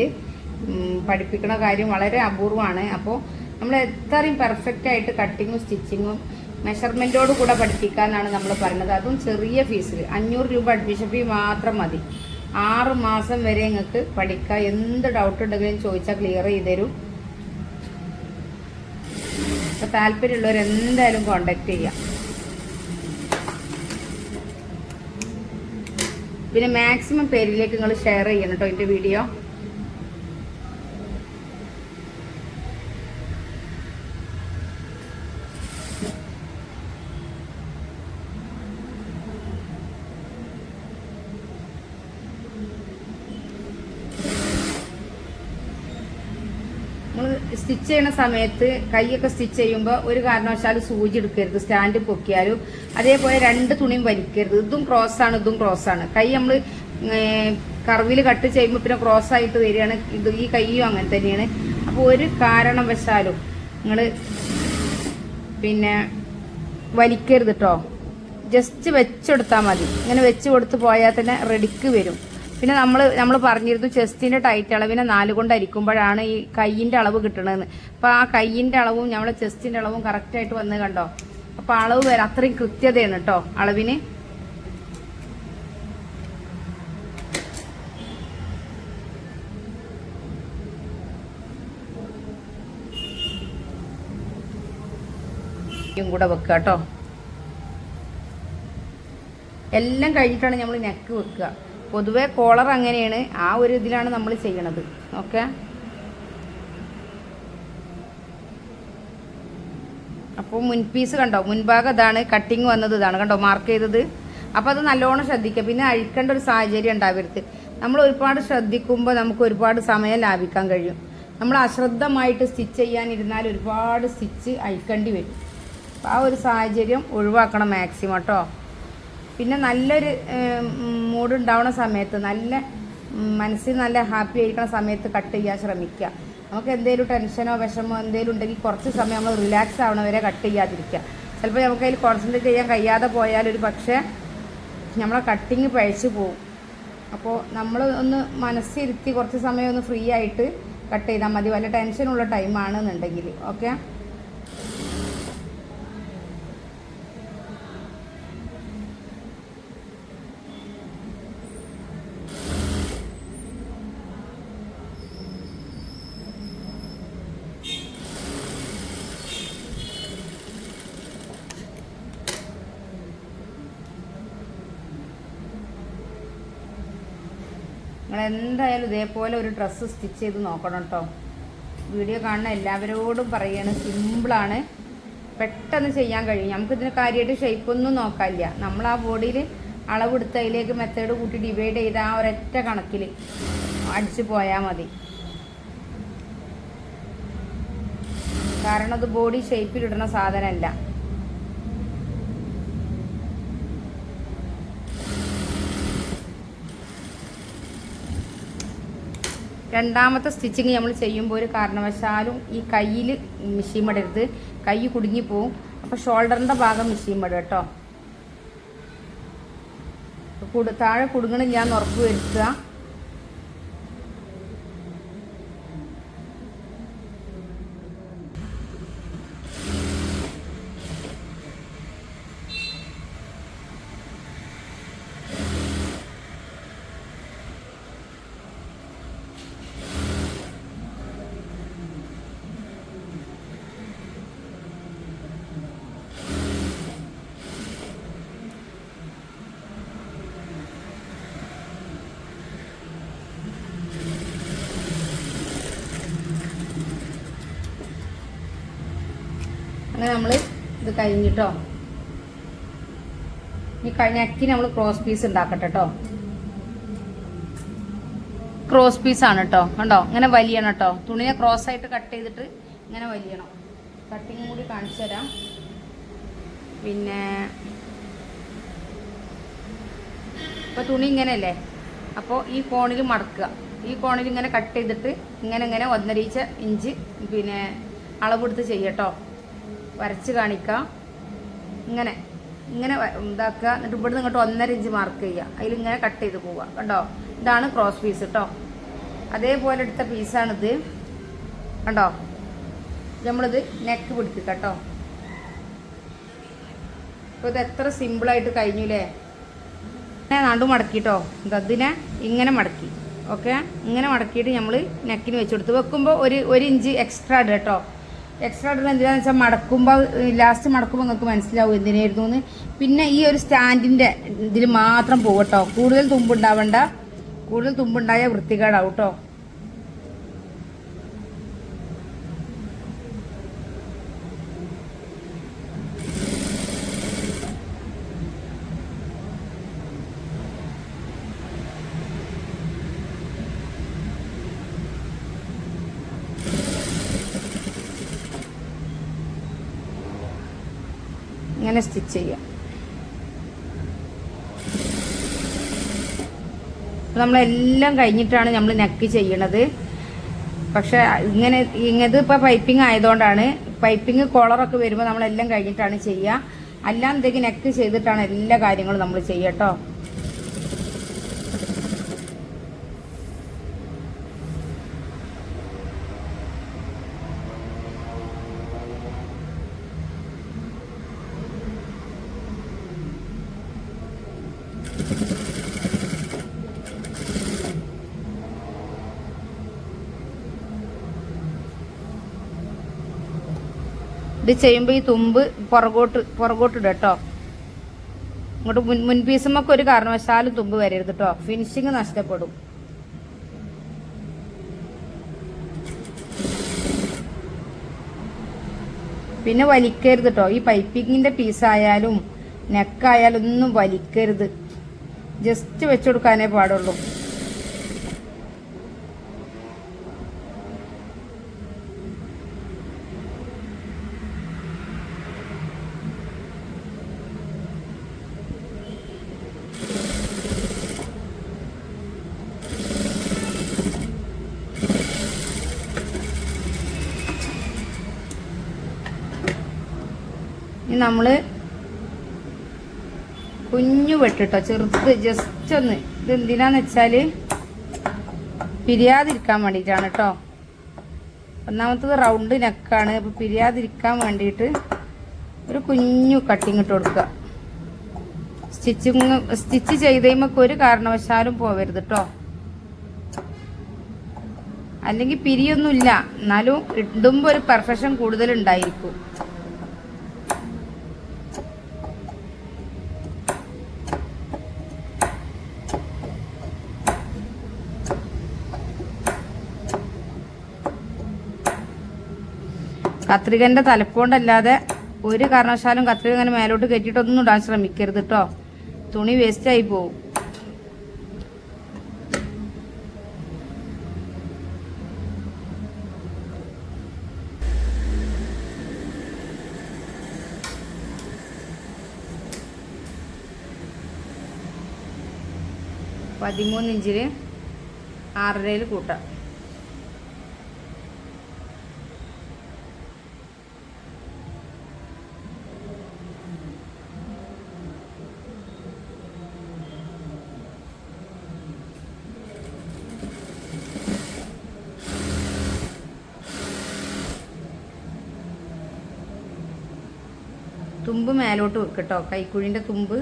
പഠിപ്പിക്കുന്ന കാര്യം വളരെ അപൂർവമാണ്. അപ്പോൾ നമ്മൾ എത്രയും പെർഫെക്റ്റ് ആയിട്ട് കട്ടിങ്ങും സ്റ്റിച്ചിങ്ങും മെഷർമെൻറ്റോട് കൂടെ പഠിപ്പിക്കാനാണ് നമ്മൾ പറയുന്നത്. അതും ചെറിയ ഫീസിൽ 500 രൂപ അഡ്മിഷൻ ഫീ മാത്രം മതി. 6 മാസം വരെ നിങ്ങൾക്ക് പഠിക്കാം. എന്ത് ഡൗട്ട് ഉണ്ടെങ്കിലും ചോദിച്ചാൽ ക്ലിയർ ചെയ്ത് തരും. അപ്പോൾ താല്പര്യമുള്ളവർ എന്തായാലും കോണ്ടാക്ട് ചെയ്യാം. പിന്നെ മാക്സിമം പേരിലേക്ക് നിങ്ങൾ ഷെയർ ചെയ്യണം കേട്ടോ എൻ്റെ വീഡിയോ. നമ്മൾ സ്റ്റിച്ച് ചെയ്യുന്ന സമയത്ത് കൈയൊക്കെ സ്റ്റിച്ച് ചെയ്യുമ്പോൾ ഒരു കാരണവശാലും സൂചി എടുക്കരുത്, സ്റ്റാൻഡ് പൊക്കിയാലും. അതേപോലെ 2 തുണിയും വലിക്കരുത്. ഇതും ക്രോസാണ്, ഇതും ക്രോസാണ്. കൈ നമ്മൾ കർവിൽ കട്ട് ചെയ്യുമ്പോൾ പിന്നെ ക്രോസ് ആയിട്ട് വരികയാണ്. ഈ കൈയും അങ്ങനെ തന്നെയാണ്. അപ്പോൾ ഒരു കാരണവശാലും നിങ്ങൾ പിന്നെ വലിക്കരുത് കേട്ടോ. ജസ്റ്റ് വെച്ചെടുത്താൽ മതി. ഇങ്ങനെ വെച്ച് കൊടുത്ത് പോയാൽ തന്നെ റെഡിക്ക് വരും. പിന്നെ നമ്മൾ പറഞ്ഞിരുന്നു ചെസ്റ്റിൻ്റെ ടൈറ്റ് അളവിനെ 4 കൊണ്ട് അരിക്കുമ്പോഴാണ് ഈ കൈയിൻ്റെ അളവ് കിട്ടണതെന്ന്. അപ്പോൾ ആ കൈയിൻ്റെ അളവും നമ്മളെ ചെസ്റ്റിൻ്റെ അളവും കറക്റ്റായിട്ട് വന്ന് കണ്ടോ. അപ്പോൾ അളവ് വരെ അത്രയും കൃത്യതയാണ് കേട്ടോ അളവിന്. കൂടെ വെക്കുക കേട്ടോ. എല്ലാം കഴിഞ്ഞിട്ടാണ് നമ്മൾ നെക്ക് വെക്കുക. പൊതുവെ കോളർ അങ്ങനെയാണ്, ആ ഒരു ഇതിലാണ് നമ്മൾ ചെയ്യണത്. ഓക്കെ, അപ്പോൾ മുൻപീസ് കണ്ടോ, മുൻഭാഗം ഇതാണ്, കട്ടിങ് വന്നത് ഇതാണ് കണ്ടോ, മാർക്ക് ചെയ്തത്. അപ്പോൾ അത് നല്ലോണം ശ്രദ്ധിക്കുക. പിന്നെ അഴിക്കേണ്ട ഒരു സാഹചര്യം ഉണ്ടാവരുത്. നമ്മൾ ഒരുപാട് ശ്രദ്ധിക്കുമ്പോൾ നമുക്ക് ഒരുപാട് സമയം ലാഭിക്കാൻ കഴിയും. നമ്മൾ അശ്രദ്ധമായിട്ട് സ്റ്റിച്ച് ചെയ്യാനിരുന്നാൽ ഒരുപാട് സ്റ്റിച്ച് അഴിക്കേണ്ടി വരും. അപ്പോൾ ആ ഒരു സാഹചര്യം ഒഴിവാക്കണം മാക്സിമം കേട്ടോ. പിന്നെ നല്ലൊരു മൂഡ് ഉണ്ടാവുന്ന സമയത്ത്, നല്ല മനസ്സിൽ നല്ല ഹാപ്പി ആയിരിക്കുന്ന സമയത്ത് കട്ട് ചെയ്യാൻ ശ്രമിക്കുക. നമുക്ക് എന്തെങ്കിലും ടെൻഷനോ വിഷമോ എന്തെങ്കിലും ഉണ്ടെങ്കിൽ കുറച്ച് സമയം നമ്മൾ റിലാക്സ് ആവണവരെ കട്ട് ചെയ്യാതിരിക്കുക. ചിലപ്പോൾ നമുക്ക് അതിൽ കോൺസെൻട്രേറ്റ് ചെയ്യാൻ കഴിയാതെ പോയാൽ ഒരു പക്ഷേ നമ്മളെ കട്ടിങ് പഴച്ചു പോകും. അപ്പോൾ നമ്മൾ ഒന്ന് മനസ്സിരുത്തി കുറച്ച് സമയം ഒന്ന് ഫ്രീ ആയിട്ട് കട്ട് ചെയ്താൽ മതി, വല്ല ടെൻഷനുള്ള ടൈമാണെന്നുണ്ടെങ്കിൽ. ഓക്കെ, നിങ്ങൾ എന്തായാലും ഇതേപോലെ ഒരു ഡ്രസ്സ് സ്റ്റിച്ച് ചെയ്ത് നോക്കണം കേട്ടോ. വീഡിയോ കാണുന്ന എല്ലാവരോടും പറയാണ്, സിമ്പിളാണ്, പെട്ടെന്ന് ചെയ്യാൻ കഴിയും. നമുക്കിതിന് കാര്യമായിട്ട് ഷേപ്പൊന്നും നോക്കാനില്ല. നമ്മൾ ആ ബോഡിയിൽ അളവെടുത്ത് അതിലേക്ക് മെത്തേഡ് കൂട്ടി ഡിവൈഡ് ചെയ്ത് ആ ഒരൊറ്റ കണക്കിൽ അടിച്ചു പോയാൽ മതി. കാരണം അത് ബോഡി ഷേപ്പിലിടുന്ന സാധനമല്ല. രണ്ടാമത്തെ സ്റ്റിച്ചിങ് നമ്മൾ ചെയ്യുമ്പോൾ ഒരു കാരണവശാലും ഈ കയ്യിൽ മെഷീൻ മടരുത്, കൈ കുടുങ്ങിപ്പോവും. അപ്പോൾ ഷോൾഡറിൻ്റെ ഭാഗം മെഷീൻ മടും കേട്ടോ. താഴെ കുടുങ്ങണില്ല എന്ന് ഉറപ്പ് വരുത്തുക. അങ്ങനെ നമ്മൾ ഇത് കഴിഞ്ഞിട്ടോ, ഈ നെക്കിന് നമ്മൾ ക്രോസ് പീസ് ഉണ്ടാക്കട്ടെ കേട്ടോ. ക്രോസ് പീസാണ് കേട്ടോ, കണ്ടോ, ഇങ്ങനെ വലിയണം കേട്ടോ. തുണിയെ ക്രോസ് ആയിട്ട് കട്ട് ചെയ്തിട്ട് ഇങ്ങനെ വലിയണം. കട്ടിങ് കൂടി കാണിച്ചു തരാം. പിന്നെ ഇപ്പോൾ തുണി ഇങ്ങനെയല്ലേ, അപ്പോൾ ഈ കോണിൽ മടക്കുക. ഈ കോണിൽ ഇങ്ങനെ കട്ട് ചെയ്തിട്ട് ഇങ്ങനെ 1.5 ഇഞ്ച് പിന്നെ അളവെടുത്ത് ചെയ്യട്ടോ. വരച്ച് കാണിക്കാം. ഇങ്ങനെ ഇതാക്കുക. എന്നിട്ട് ഇവിടുന്ന് ഇങ്ങോട്ട് 1.5 ഇഞ്ച് മാർക്ക് ചെയ്യുക. അതിലിങ്ങനെ കട്ട് ചെയ്ത് പോവുക. കണ്ടോ, ഇതാണ് ക്രോസ് പീസ് കേട്ടോ. അതേപോലെ എടുത്ത പീസാണിത് കണ്ടോ. നമ്മളിത് നെക്ക് പിടിക്കുക കേട്ടോ. അപ്പോൾ ഇത് എത്ര സിമ്പിളായിട്ട് കഴിഞ്ഞില്ലേ. ഇങ്ങനെ നടു മടക്കിട്ടോ, ഇതിനെ ഇങ്ങനെ മടക്കി. ഓക്കെ, ഇങ്ങനെ മടക്കിയിട്ട് നമ്മൾ നെക്കിന് വെച്ച് കൊടുത്ത് വെക്കുമ്പോൾ ഒരു ഇഞ്ച് എക്സ്ട്രാ ഇടുക കേട്ടോ. എക്സ്ട്രാ ഇടുന്നത് എന്തിനാണെന്ന് വെച്ചാൽ മടക്കുമ്പോൾ ലാസ്റ്റ് മടക്കുമ്പോൾ നിങ്ങൾക്ക് മനസ്സിലാവും എന്തിനായിരുന്നു എന്ന്. പിന്നെ ഈ ഒരു സ്റ്റാൻഡിൻ്റെ ഇതിൽ മാത്രം പോകും കേട്ടോ. കൂടുതൽ തുമ്പുണ്ടാവണ്ട. കൂടുതൽ തുമ്പുണ്ടായാൽ വൃത്തികേടാവും കേട്ടോ. ഇങ്ങനെ സ്റ്റിച്ച് ചെയ്യാം. നമ്മളെല്ലാം കഴിഞ്ഞിട്ടാണ് നമ്മൾ നെക്ക് ചെയ്യണത്. പക്ഷെ ഇങ്ങനത് ഇപ്പോൾ പൈപ്പിംഗ് ആയതുകൊണ്ടാണ്. പൈപ്പിംഗ് കോളറൊക്കെ വരുമ്പോൾ നമ്മളെല്ലാം കഴിഞ്ഞിട്ടാണ് ചെയ്യുക. അല്ലാതെങ്കിൽ നെക്ക് ചെയ്തിട്ടാണ് എല്ലാ കാര്യങ്ങളും നമ്മൾ ചെയ്യുക കേട്ടോ. ഇത് ചെയ്യുമ്പോൾ ഈ തുമ്പ് പുറകോട്ട് ഇടുക കേട്ടോ. ഇങ്ങോട്ട് മുൻപീസുമൊക്കെ ഒരു കാരണവശാലും തുമ്പ് വരരുത് കേട്ടോ, ഫിനിഷിങ് നഷ്ടപ്പെടും. പിന്നെ വലിക്കരുത് കേട്ടോ, ഈ പൈപ്പിങ്ങിന്റെ പീസായാലും നെക്കായാലും ഒന്നും വലിക്കരുത്, ജസ്റ്റ് വെച്ചു കൊടുക്കാനേ പാടുള്ളൂ. ഇനി നമ്മള് കുഞ്ഞു വെട്ടിട്ടോ, ചെറുത് ജസ്റ്റ് ഒന്ന്. ഇത് എന്തിനാന്ന് വെച്ചാല് പിരിയാതിരിക്കാൻ വേണ്ടിയിട്ടാണ് കേട്ടോ. ഒന്നാമത്തത് റൗണ്ട് നെക്കാണ്, അപ്പൊ പിരിയാതിരിക്കാൻ വേണ്ടിയിട്ട് ഒരു കുഞ്ഞു കട്ടിങ് ഇട്ട് കൊടുക്കുക. സ്റ്റിച്ച് ചെയ്തേമൊക്കെ ഒരു കാരണവശാലും പോവരുത് കേട്ടോ, അല്ലെങ്കിൽ പിരിയൊന്നുമില്ല, എന്നാലും ഇടുമ്പോൾ ഒരു പെർഫെക്ഷൻ കൂടുതൽ ഉണ്ടായിരിക്കും. കത്രികന്റെ തലപ്പോണ്ടല്ലാതെ ഒരു കാരണവശാലും കത്രിക അങ്ങനെ മേലോട്ട് കയറ്റിയിട്ടൊന്നും ഇടാൻ ശ്രമിക്കരുത് കേട്ടോ, തുണി വേസ്റ്റ് ആയി പോവും. പതിമൂന്ന് ഇഞ്ചില് 6.5 കൂട്ടാം. തുമ്പ് മേലോട്ട് വെക്കട്ടോ, കൈക്കുഴിൻ്റെ തുമ്പ്.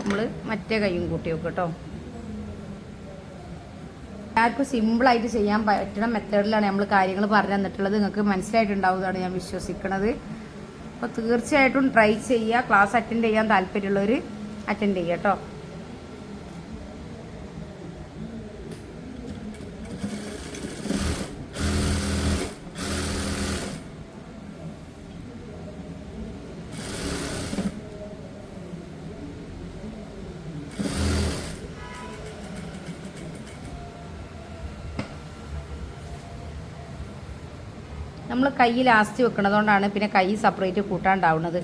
നമ്മൾ മറ്റേ കൈയും കൂട്ടി വെക്കും കേട്ടോ. എല്ലാവർക്കും സിമ്പിളായിട്ട് ചെയ്യാൻ പറ്റുന്ന മെത്തേഡിലാണ് നമ്മൾ കാര്യങ്ങൾ പറഞ്ഞു തന്നിട്ടുള്ളത്. നിങ്ങൾക്ക് മനസ്സിലായിട്ടുണ്ടാവുന്നതാണ് ഞാൻ വിശ്വസിക്കുന്നത്. അപ്പോൾ തീർച്ചയായിട്ടും ട്രൈ ചെയ്യുക. ക്ലാസ് അറ്റൻഡ് ചെയ്യാൻ താല്പര്യമുള്ളവർ അറ്റൻഡ് ചെയ്യുക കേട്ടോ. നമ്മൾ കൈ ലാസ്റ്റ് വെക്കണതുകൊണ്ടാണ് പിന്നെ കൈ സെപ്പറേറ്റ് കൂട്ടാണ്ടാവുന്നത്.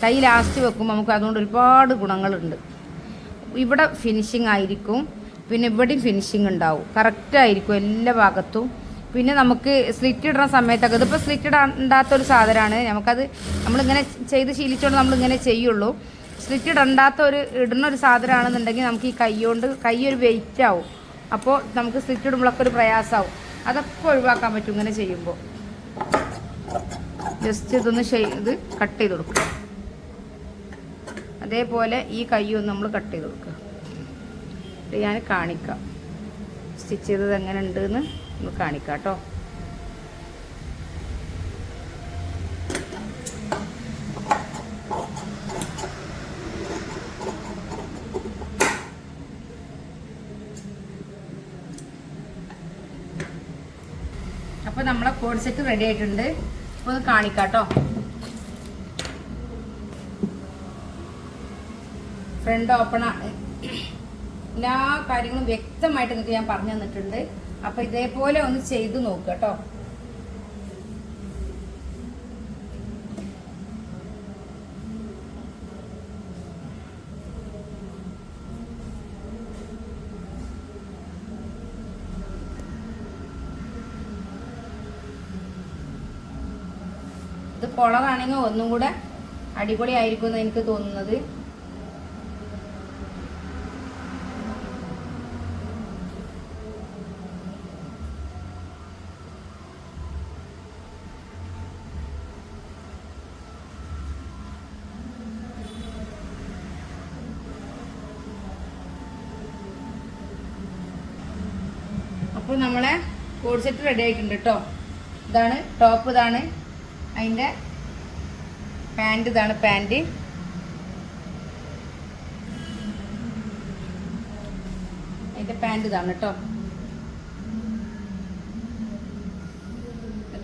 കൈ ലാസ്റ്റ് വെക്കുമ്പോൾ നമുക്ക് അതുകൊണ്ട് ഒരുപാട് ഗുണങ്ങളുണ്ട്. ഇവിടെ ഫിനിഷിങ് ആയിരിക്കും, പിന്നെ ഇവിടെയും ഫിനിഷിങ് ഉണ്ടാവും, കറക്റ്റായിരിക്കും എല്ലാ ഭാഗത്തും. പിന്നെ നമുക്ക് സ്ലിറ്റ് ഇടുന്ന സമയത്തൊക്കെ, ഇതിപ്പോൾ സ്ലിറ്റ് ഇടാത്തൊരു സാധനമാണ്, നമുക്കത് നമ്മളിങ്ങനെ ചെയ്ത് ശീലിച്ചുകൊണ്ട് നമ്മളിങ്ങനെ ചെയ്യുള്ളൂ. സ്ലിറ്റ് ഇടുന്ന ഒരു സാധനമാണെന്നുണ്ടെങ്കിൽ നമുക്ക് ഈ കൈ ഒരു വെയിറ്റ് ആവും, അപ്പോൾ നമുക്ക് സ്ലിറ്റ് ഇടുമ്പോഴൊക്കെ ഒരു പ്രയാസമാവും. അതൊക്കെ ഒഴിവാക്കാൻ പറ്റും ഇങ്ങനെ ചെയ്യുമ്പോൾ. ജസ്റ്റ് ഇതൊന്ന് ഇത് കട്ട് ചെയ്ത് കൊടുക്കുക. അതേപോലെ ഈ കൈയൊന്ന് നമ്മൾ കട്ട് ചെയ്ത് കൊടുക്കുക. ഞാൻ കാണിക്കാം സ്റ്റിച്ച് ചെയ്തത് എങ്ങനെ ഉണ്ടെന്ന് നമ്മൾ കാണിക്കാം കേട്ടോ. അപ്പോൾ നമ്മളെ കോഡ് സെറ്റ് റെഡി ആയിട്ടുണ്ട്. അപ്പോൾ ഒന്ന് കാണിക്കാം കേട്ടോ. ഫ്രണ്ട് ഓപ്പൺ ആണ്, എല്ലാ കാര്യങ്ങളും വ്യക്തമായിട്ട് നിങ്ങൾക്ക് ഞാൻ പറഞ്ഞു തന്നിട്ടുണ്ട്. അപ്പോൾ ഇതേപോലെ ഒന്ന് ചെയ്ത് നോക്കുക കേട്ടോ. കോളറാണെങ്കിൽ ഒന്നും കൂടെ അടിപൊളി ആയിരിക്കും എന്ന് എനിക്ക് തോന്നുന്നത്. അപ്പോൾ നമ്മളെ കോഡ് സെറ്റ് റെഡി ആയിട്ടുണ്ട് കേട്ടോ. ഇതാണ് ടോപ്പ്, ഇതാണ് അതിൻ്റെ പാൻറ്, ഇതാണ് പാൻറ്. അതിൻ്റെ പാൻറ് ഇതാണ് കേട്ടോ.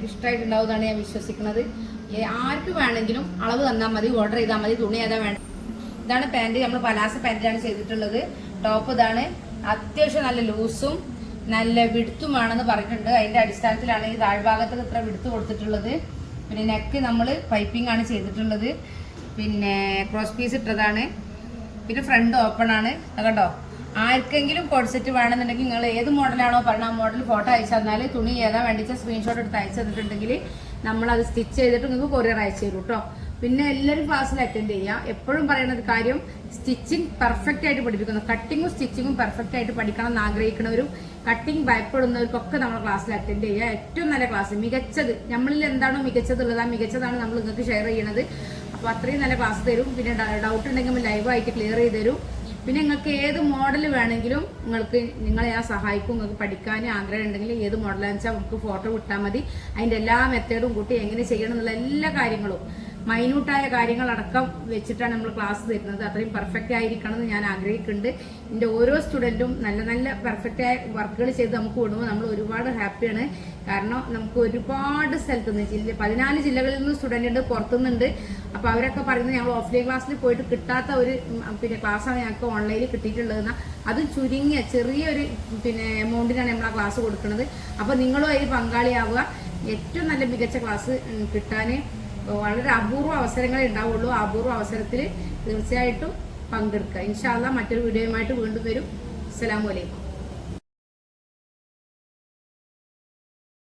ഇഷ്ടമായിട്ടുണ്ടാവുന്നതാണ് ഞാൻ വിശ്വസിക്കുന്നത്. ആർക്ക് വേണമെങ്കിലും അളവ് തന്നാൽ മതി, ഓർഡർ ചെയ്താൽ മതി. തുണി ഏതാ വേണ്ട. ഇതാണ് പാൻറ്, നമ്മൾ പലാസ പാൻറ്റാണ് ചെയ്തിട്ടുള്ളത്. ടോപ്പ് ഇതാണ്. അത്യാവശ്യം നല്ല ലൂസും നല്ല വിടുത്തുമാണെന്ന് പറഞ്ഞിട്ടുണ്ട്. അതിന്റെ അടിസ്ഥാനത്തിലാണ് ഈ താഴ്ഭാഗത്ത് ഇത്ര വിടുത്ത് കൊടുത്തിട്ടുള്ളത്. പിന്നെ നെക്ക് നമ്മൾ പൈപ്പിംഗ് ആണ് ചെയ്തിട്ടുള്ളത്. പിന്നെ ക്രോസ് പീസ് ഇട്ടതാണ്. പിന്നെ ഫ്രണ്ട് ഓപ്പൺ ആണ്. കണ്ടോ? ആർക്കെങ്കിലും കോഡ് സെറ്റ് വേണമെന്നുണ്ടെങ്കിൽ നിങ്ങൾ ഏത് മോഡലാണോ പറഞ്ഞ ആ മോഡൽ ഫോട്ടോ അയച്ചു തന്നാൽ തുണി ഏതാ വേണ്ടിച്ച സ്ക്രീൻഷോട്ട് എടുത്ത് അയച്ചു തന്നിട്ടുണ്ടെങ്കിൽ നമ്മളത് സ്റ്റിച്ച് ചെയ്തിട്ട് നിങ്ങൾക്ക് കൊറിയർ അയച്ചു തരും കേട്ടോ. പിന്നെ എല്ലാവരും ക്ലാസ്സിൽ അറ്റൻഡ് ചെയ്യുക. എപ്പോഴും പറയുന്ന ഒരു കാര്യം, സ്റ്റിച്ചിങ് പെർഫെക്റ്റ് ആയിട്ട് പഠിപ്പിക്കുന്നു. കട്ടിങ്ങും സ്റ്റിച്ചിങ്ങും പെർഫെക്റ്റ് ആയിട്ട് പഠിക്കണം എന്ന് ആഗ്രഹിക്കുന്നവരും കട്ടിങ് ഭയപ്പെടുന്നവർക്കൊക്കെ നമ്മൾ ക്ലാസ്സിൽ അറ്റൻഡ് ചെയ്യുക. ഏറ്റവും നല്ല ക്ലാസ്, മികച്ചത്, നമ്മളിൽ എന്താണോ മികച്ചതുള്ളത് ആ മികച്ചതാണ് നമ്മൾ നിങ്ങൾക്ക് ഷെയർ ചെയ്യണത്. അപ്പോൾ അത്രയും നല്ല ക്ലാസ് തരും. പിന്നെ ഡൗട്ട് ഉണ്ടെങ്കിൽ ലൈവായിട്ട് ക്ലിയർ ചെയ്ത് തരും. പിന്നെ നിങ്ങൾക്ക് ഏത് മോഡൽ വേണമെങ്കിലും നിങ്ങളെ ഞാൻ സഹായിക്കും. നിങ്ങൾക്ക് പഠിക്കാൻ ആഗ്രഹം ഉണ്ടെങ്കിൽ ഏത് മോഡലാണെന്ന് വെച്ചാൽ നമുക്ക് ഫോട്ടോ വിട്ടാൽ മതി. അതിൻ്റെ എല്ലാ മെത്തേഡും കൂട്ടി എങ്ങനെ ചെയ്യണം എന്നുള്ള എല്ലാ കാര്യങ്ങളും, മൈന്യൂട്ടായ കാര്യങ്ങളടക്കം വെച്ചിട്ടാണ് നമ്മൾ ക്ലാസ് തരുന്നത്. അത്രയും പെർഫെക്റ്റ് ആയിരിക്കണം എന്ന് ഞാൻ ആഗ്രഹിക്കുന്നുണ്ട്. എൻ്റെ ഓരോ സ്റ്റുഡൻറ്റും നല്ല നല്ല പെർഫെക്റ്റായ വർക്കുകൾ ചെയ്ത് നമുക്ക് വിടുമ്പോൾ നമ്മൾ ഒരുപാട് ഹാപ്പിയാണ്. കാരണം നമുക്ക് ഒരുപാട് സ്ഥലത്ത് നിന്ന് 14 ജില്ലകളിൽ നിന്ന് സ്റ്റുഡൻ്റ് ഉണ്ട്, പുറത്തുനിന്നുണ്ട്. അപ്പോൾ അവരൊക്കെ പറയുന്നത് ഞങ്ങൾ ഓഫ്ലൈൻ ക്ലാസ്സിൽ പോയിട്ട് കിട്ടാത്ത ഒരു ക്ലാസ്സാണ് ഞങ്ങൾക്ക് ഓൺലൈനിൽ കിട്ടിയിട്ടുള്ളതെന്ന്. അത് ചുരുങ്ങിയ ചെറിയൊരു എമൗണ്ടിനാണ് നമ്മൾ ആ ക്ലാസ് കൊടുക്കുന്നത്. അപ്പോൾ നിങ്ങളും അതിൽ പങ്കാളിയാവുക. ഏറ്റവും നല്ല മികച്ച ക്ലാസ് കിട്ടാൻ വളരെ അപൂർവ അവസരങ്ങളേ ഉണ്ടാവുള്ളൂ. ആ അപൂർവ അവസരത്തിൽ തീർച്ചയായിട്ടും പങ്കെടുക്കുക. ഇൻഷാ അല്ലാഹ് മറ്റൊരു വീഡിയോയുമായിട്ട് വീണ്ടും വരും. അസ്സലാമു അലൈക്കും.